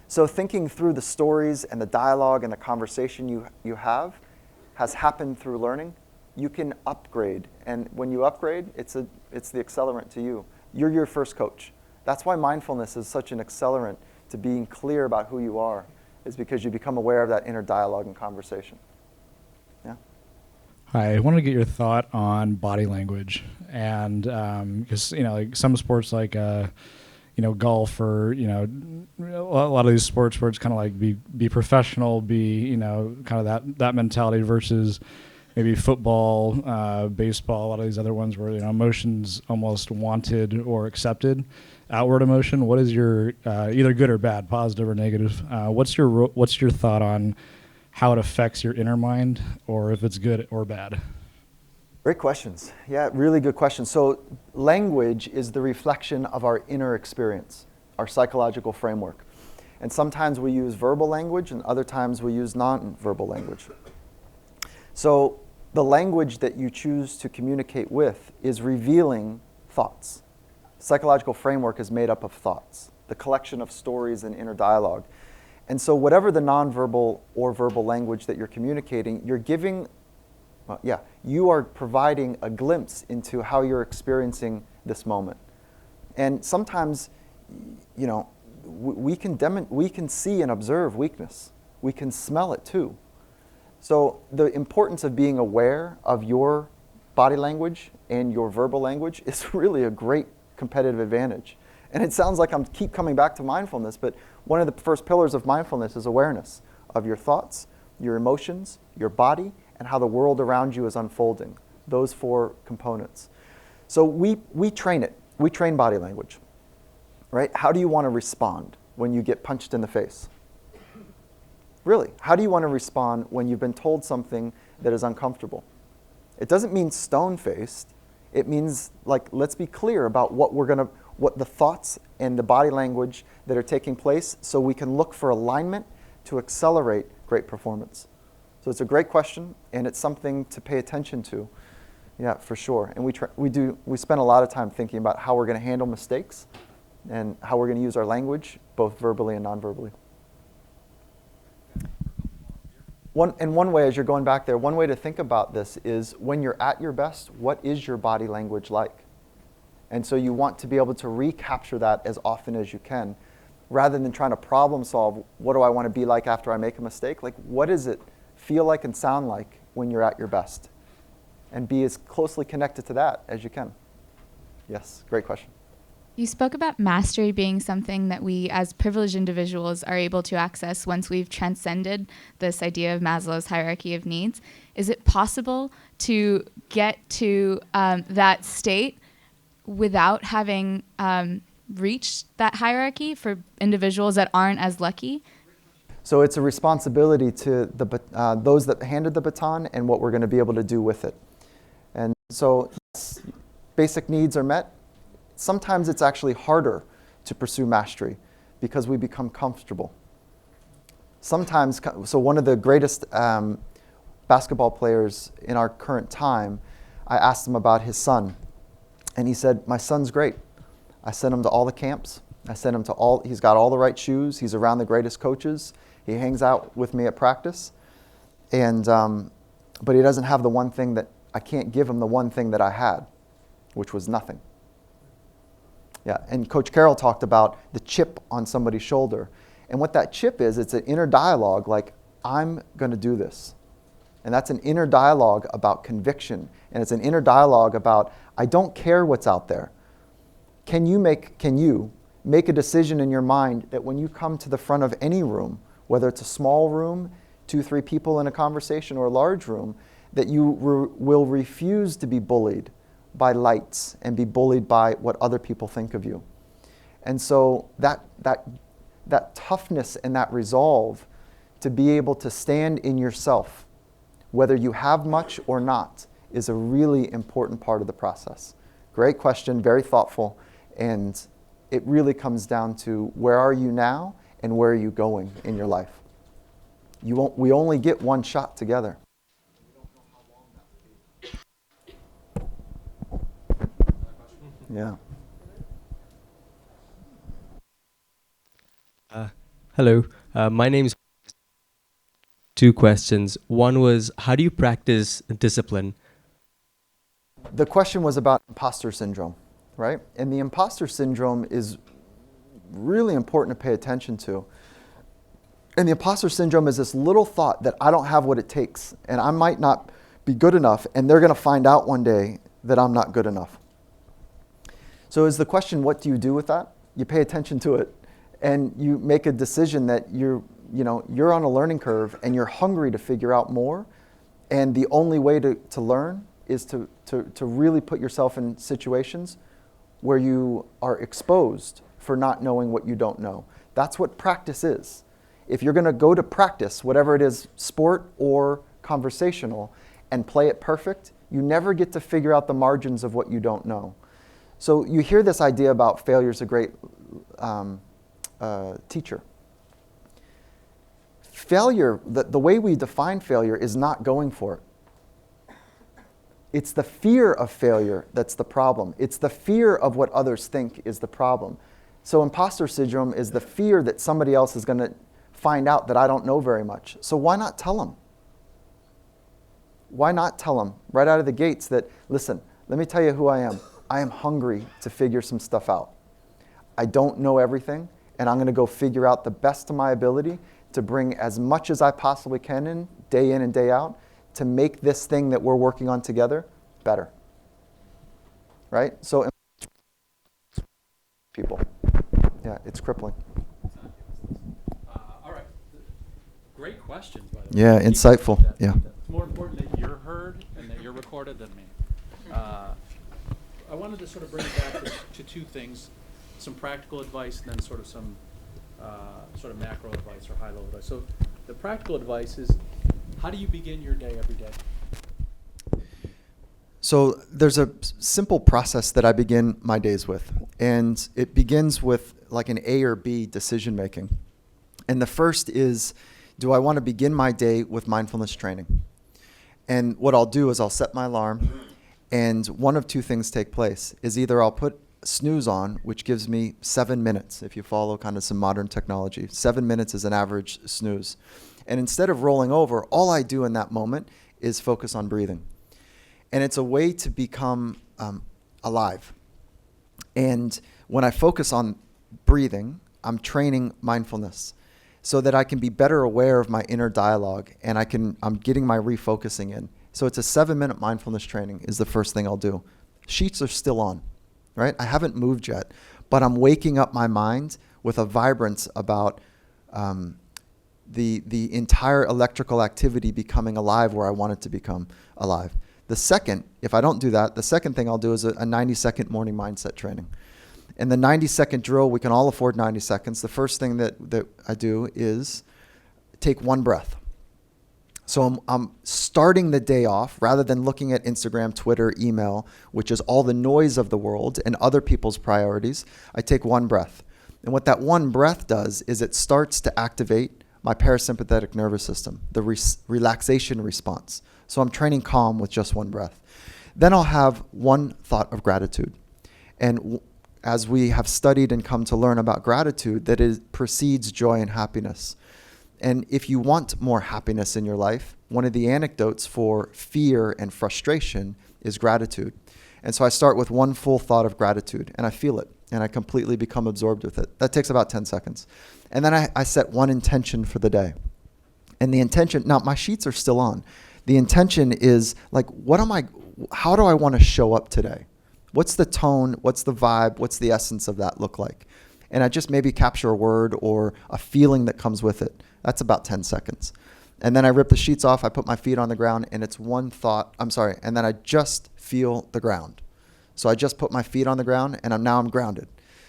So thinking through the stories and the dialogue and the conversation you have has happened through learning. You can upgrade, and when you upgrade, it's the accelerant to you. You're your first coach. That's why mindfulness is such an accelerant to being clear about who you are, is because you become aware of that inner dialogue and conversation. Yeah. Hi, I want to get your thought on body language, and because like some sports like golf, or a lot of these sports where it's kind of like be professional, be kind of that mentality, versus maybe football, baseball, a lot of these other ones where emotions almost wanted or accepted, outward emotion. What is your either good or bad, positive or negative? What's your thought on how it affects your inner mind, or if it's good or bad? Great questions. Yeah, really good questions. So language is the reflection of our inner experience, our psychological framework. And sometimes we use verbal language, and other times we use non-verbal language. So the language that you choose to communicate with is revealing thoughts. Psychological framework is made up of thoughts, the collection of stories and inner dialogue. And so whatever the nonverbal or verbal language that you're communicating, you are providing a glimpse into how you're experiencing this moment. And sometimes, we can see and observe weakness. We can smell it too. So the importance of being aware of your body language and your verbal language is really a great competitive advantage. And it sounds like I keep coming back to mindfulness, but one of the first pillars of mindfulness is awareness of your thoughts, your emotions, your body, and how the world around you is unfolding. Those 4 components. So we train it. We train body language, right? How do you want to respond when you get punched in the face? Really, how do you want to respond when you've been told something that is uncomfortable? It doesn't mean stone-faced. It means, let's be clear about what the thoughts and the body language that are taking place, so we can look for alignment to accelerate great performance. So it's a great question, and it's something to pay attention to. Yeah, for sure. And we spend a lot of time thinking about how we're going to handle mistakes and how we're going to use our language, both verbally and non-verbally. One way, as you're going back there, one way to think about this is when you're at your best, what is your body language like? And so you want to be able to recapture that as often as you can, rather than trying to problem solve, what do I want to be like after I make a mistake? What does it feel like and sound like when you're at your best? And be as closely connected to that as you can. Yes, great question. You spoke about mastery being something that we as privileged individuals are able to access once we've transcended this idea of Maslow's hierarchy of needs. Is it possible to get to that state without having reached that hierarchy for individuals that aren't as lucky? So it's a responsibility to those that handed the baton and what we're going to be able to do with it. And so yes, basic needs are met. Sometimes it's actually harder to pursue mastery because we become comfortable. Sometimes, so one of the greatest basketball players in our current time, I asked him about his son. And he said, my son's great. I sent him to all the camps. He's got all the right shoes. He's around the greatest coaches. He hangs out with me at practice. And, but he doesn't have the one thing that, I can't give him the one thing that I had, which was nothing. Yeah, and Coach Carroll talked about the chip on somebody's shoulder. And what that chip is, it's an inner dialogue like, I'm going to do this. And that's an inner dialogue about conviction. And it's an inner dialogue about, I don't care what's out there. Can you make a decision in your mind that when you come to the front of any room, whether it's a small room, 2-3 people in a conversation, or a large room, that you will refuse to be bullied by lights and be bullied by what other people think of you. And so that toughness and that resolve to be able to stand in yourself, whether you have much or not, is a really important part of the process. Great question, very thoughtful, and it really comes down to where are you now and where are you going in your life. We only get one shot together. Yeah. Hello, my name is. 2 questions. One was, how do you practice discipline? The question was about imposter syndrome, right? And the imposter syndrome is really important to pay attention to. And the imposter syndrome is this little thought that I don't have what it takes, and I might not be good enough, and they're going to find out one day that I'm not good enough. So is the question, what do you do with that? You pay attention to it, and you make a decision that you're on a learning curve and you're hungry to figure out more. And the only way to learn is to really put yourself in situations where you are exposed for not knowing what you don't know. That's what practice is. If you're going to go to practice, whatever it is, sport or conversational, and play it perfect, you never get to figure out the margins of what you don't know. So you hear this idea about failure is a great teacher. Failure, the way we define failure is not going for it. It's the fear of failure that's the problem. It's the fear of what others think is the problem. So imposter syndrome is the fear that somebody else is going to find out that I don't know very much. So why not tell them? Why not tell them right out of the gates that, listen, let me tell you who I am. I am hungry to figure some stuff out. I don't know everything, and I'm going to go figure out the best of my ability to bring as much as I possibly can in and day out, to make this thing that we're working on together better. Right? So, people. Yeah, it's crippling. All right. Great questions, by the way. Yeah, insightful. Yeah. It's more important that you're heard and that you're recorded than me. I wanted to sort of bring it back to 2 things, some practical advice and then sort of some sort of macro advice or high-level advice. So the practical advice is, how do you begin your day every day? So there's a simple process that I begin my days with, and it begins with like an A or B decision making. And the first is, do I want to begin my day with mindfulness training? And what I'll do is I'll set my alarm, and one of 2 things take place. Is either I'll put snooze on, which gives me 7 minutes, if you follow kind of some modern technology. 7 minutes is an average snooze. And instead of rolling over, all I do in that moment is focus on breathing. And it's a way to become alive. And when I focus on breathing, I'm training mindfulness so that I can be better aware of my inner dialogue, and I'm getting my refocusing in. So it's a 7-minute mindfulness training is the first thing I'll do. Sheets are still on. Right? I haven't moved yet, but I'm waking up my mind with a vibrance about the entire electrical activity becoming alive where I want it to become alive. The second, if I don't do that, the second thing I'll do is a 90-second morning mindset training. And the 90-second drill, we can all afford 90 seconds. The first thing that I do is take 1 breath. So I'm starting the day off, rather than looking at Instagram, Twitter, email, which is all the noise of the world and other people's priorities, I take 1 breath. And what that 1 breath does is it starts to activate my parasympathetic nervous system, the relaxation response. So I'm training calm with just 1 breath. Then I'll have 1 thought of gratitude. And as we have studied and come to learn about gratitude, that it precedes joy and happiness. And if you want more happiness in your life, one of the antidotes for fear and frustration is gratitude. And so I start with 1 full thought of gratitude, and I feel it, and I completely become absorbed with it. That takes about 10 seconds. And then I set 1 intention for the day. And the intention, now my sheets are still on. The intention is like, how do I want to show up today? What's the tone? What's the vibe? What's the essence of that look like? And I just maybe capture a word or a feeling that comes with it. That's about 10 seconds. And then I rip the sheets off, I put my feet on the ground, and it's one thought, and then I just feel the ground. So I just put my feet on the ground, and I'm grounded.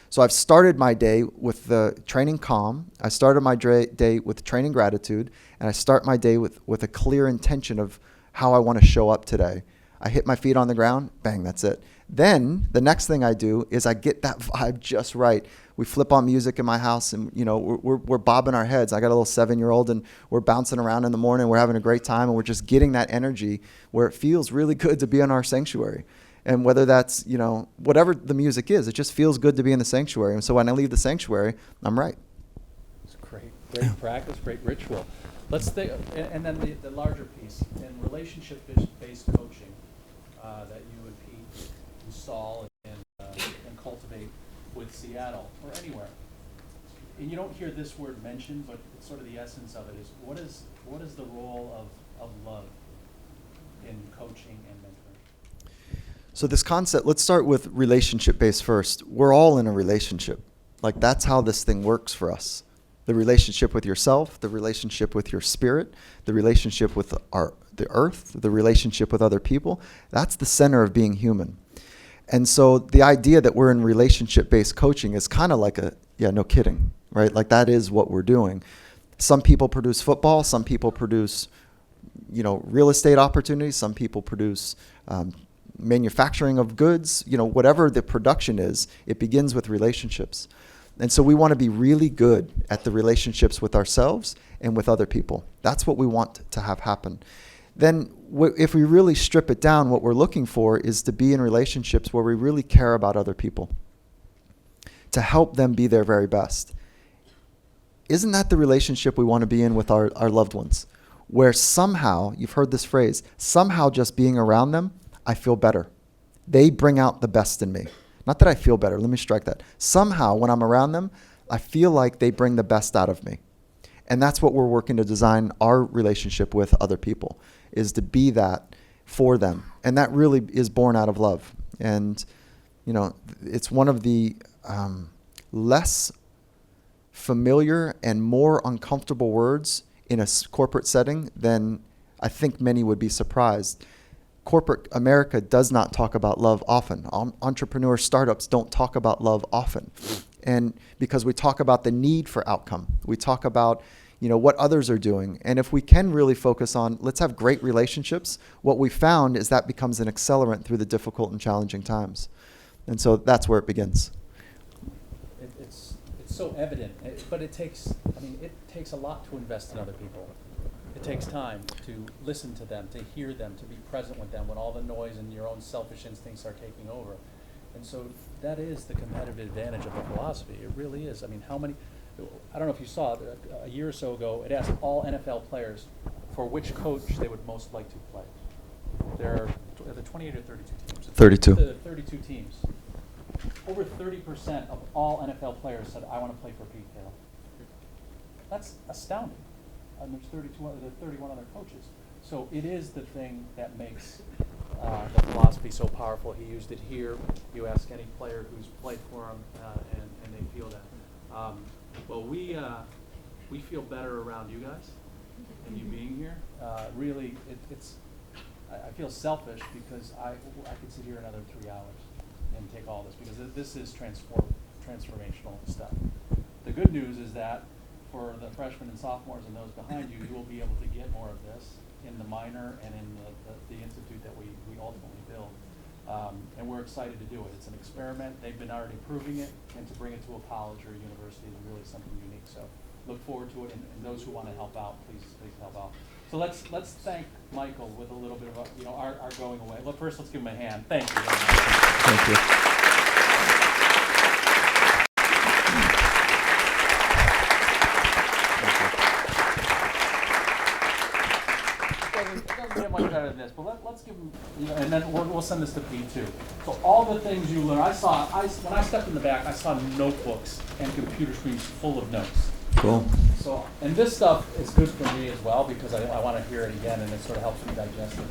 So I've started my day with the training calm, I started my day with training gratitude, and I start my day with a clear intention of how I want to show up today. I hit my feet on the ground, bang, that's it. Then the next thing I do is I get that vibe just right. We flip on music in my house, and we're bobbing our heads. I got a little 7-year-old, and we're bouncing around in the morning. We're having a great time, and we're just getting that energy where it feels really good to be in our sanctuary. And whether that's whatever the music is, it just feels good to be in the sanctuary. And so when I leave the sanctuary, I'm right. It's great practice, great ritual. Let's think, and then the larger piece in relationship-based coaching that you and Pete install and cultivate with Seattle or anywhere. And you don't hear this word mentioned, but it's sort of the essence of it is what is the role of love in coaching and mentoring? So this concept, let's start with relationship-based first. We're all in a relationship. Like that's how this thing works for us. The relationship with yourself, the relationship with your spirit, the relationship with the earth, the relationship with other people. That's the center of being human. And so the idea that we're in relationship-based coaching is kind of like no kidding, right? Like that is what we're doing. Some people produce football, some people produce, real estate opportunities, some people produce manufacturing of goods, whatever the production is, it begins with relationships. And so we want to be really good at the relationships with ourselves and with other people. That's what we want to have happen. Then if we really strip it down, what we're looking for is to be in relationships where we really care about other people, to help them be their very best. Isn't that the relationship we want to be in with our loved ones? Where somehow, you've heard this phrase, somehow just being around them, I feel better. They bring out the best in me. Not that I feel better, let me strike that. Somehow, when I'm around them, I feel like they bring the best out of me. And that's what we're working to design our relationship with other people, is to be that for them. And that really is born out of love. And, it's one of the less familiar and more uncomfortable words in a corporate setting than I think many would be surprised. Corporate America does not talk about love often. Entrepreneur startups don't talk about love often. And because we talk about the need for outcome, we talk about what others are doing. And if we can really focus on, let's have great relationships, what we found is that becomes an accelerant through the difficult and challenging times. And so that's where it begins. It's so evident, but it takes a lot to invest in other people. It takes time to listen to them, to hear them, to be present with them when all the noise and your own selfish instincts are taking over. And so that is the competitive advantage of the philosophy. It really is. I don't know if you saw it, a year or so ago, it asked all NFL players for which coach they would most like to play. There are the 28 or 32 teams? 32. 32 teams. Over 30% of all NFL players said, I want to play for Pete Carroll. That's astounding. And there's 31 other coaches. So it is the thing that makes the philosophy so powerful. He used it here. You ask any player who's played for him, and they feel that. Well, we feel better around you guys and you being here. Really, I feel selfish because I could sit here another 3 hours and take all this because this is transformational stuff. The good news is that for the freshmen and sophomores and those behind you, you will be able to get more of this in the minor and in the institute that we ultimately build. And we're excited to do it. It's an experiment. They've been already proving it, and to bring it to a college or a university is really something unique. So look forward to it, and those who want to help out, please help out. So let's thank Michael with a little bit of our going away. Well, first, let's give him a hand. Thank you. Thank you. It doesn't get much better than this, but let's give them, and then we'll send this to Pete too. So all the things you learn, when I stepped in the back, I saw notebooks and computer screens full of notes. Cool. So, and this stuff is good for me as well because I want to hear it again and it sort of helps me digest it.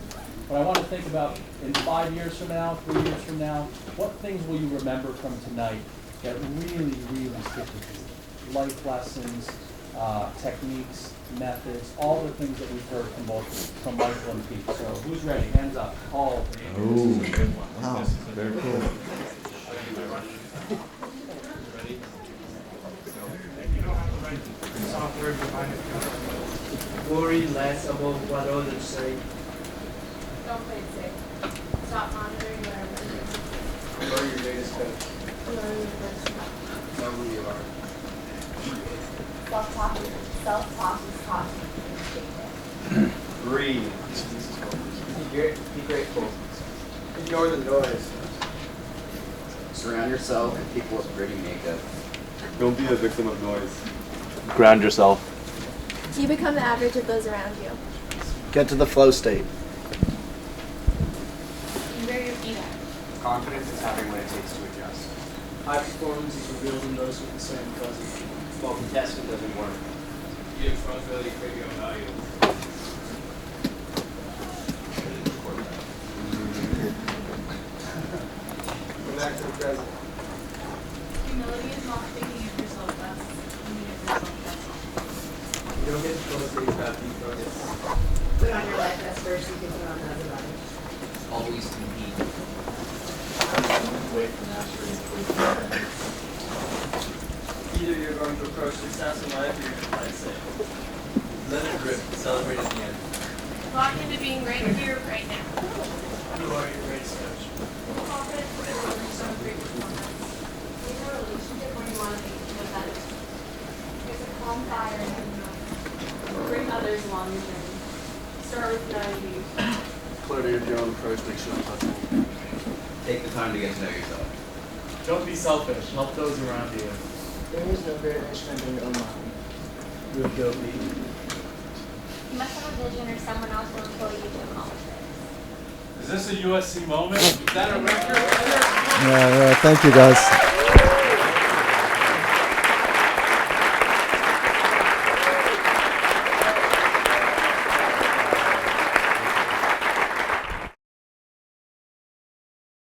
But I want to think about in 5 years from now, 3 years from now, what things will you remember from tonight that really, really stick with you? Life lessons, techniques, methods, all the things that we've heard from Michael and Pete. So who's ready? Hands up. All. Ooh. Wow. Very cool. Worry less about what others say. Don't play it safe. Stop monitoring whatever. You're your greatest coach. Learn your first step. Know who you are. Self-talk is talking. Breathe. Be grateful. Ignore the noise. Surround yourself with people with pretty makeup. Don't be a victim of noise. Ground yourself. You become the average of those around you. Get to the flow state. Where your feet at. Confidence is having what it takes to adjust. High performance is revealed in those with the same presence. Well, contested doesn't work. Your responsibility for your own value. Go back to the present. Humility is not thinking of yourself less, thinking of yourself less. You don't get to flow state without deep focus. Put on your life vest first, you can put on the other body. Always compete. Wait for mastery. Either you're going to approach success in life or you're going to play it safe. Let it rip. Celebrate at the end. Lock into being right here, right now. You are your greatest coach. Confidence is delivering some great performance. In a relationship where you want to be authentic. There's a calm fire in every moment. Bring others along your journey. Start with knowing you. Clarity of your own approach makes you untouchable. Take the time to get to know yourself. Don't be selfish. Help those around you. There is no greater instrument than your own mind. You'll go be. You must have a vision or someone else will employ you to accomplish it. Is this a USC moment? Is that a record? Yeah, thank you guys.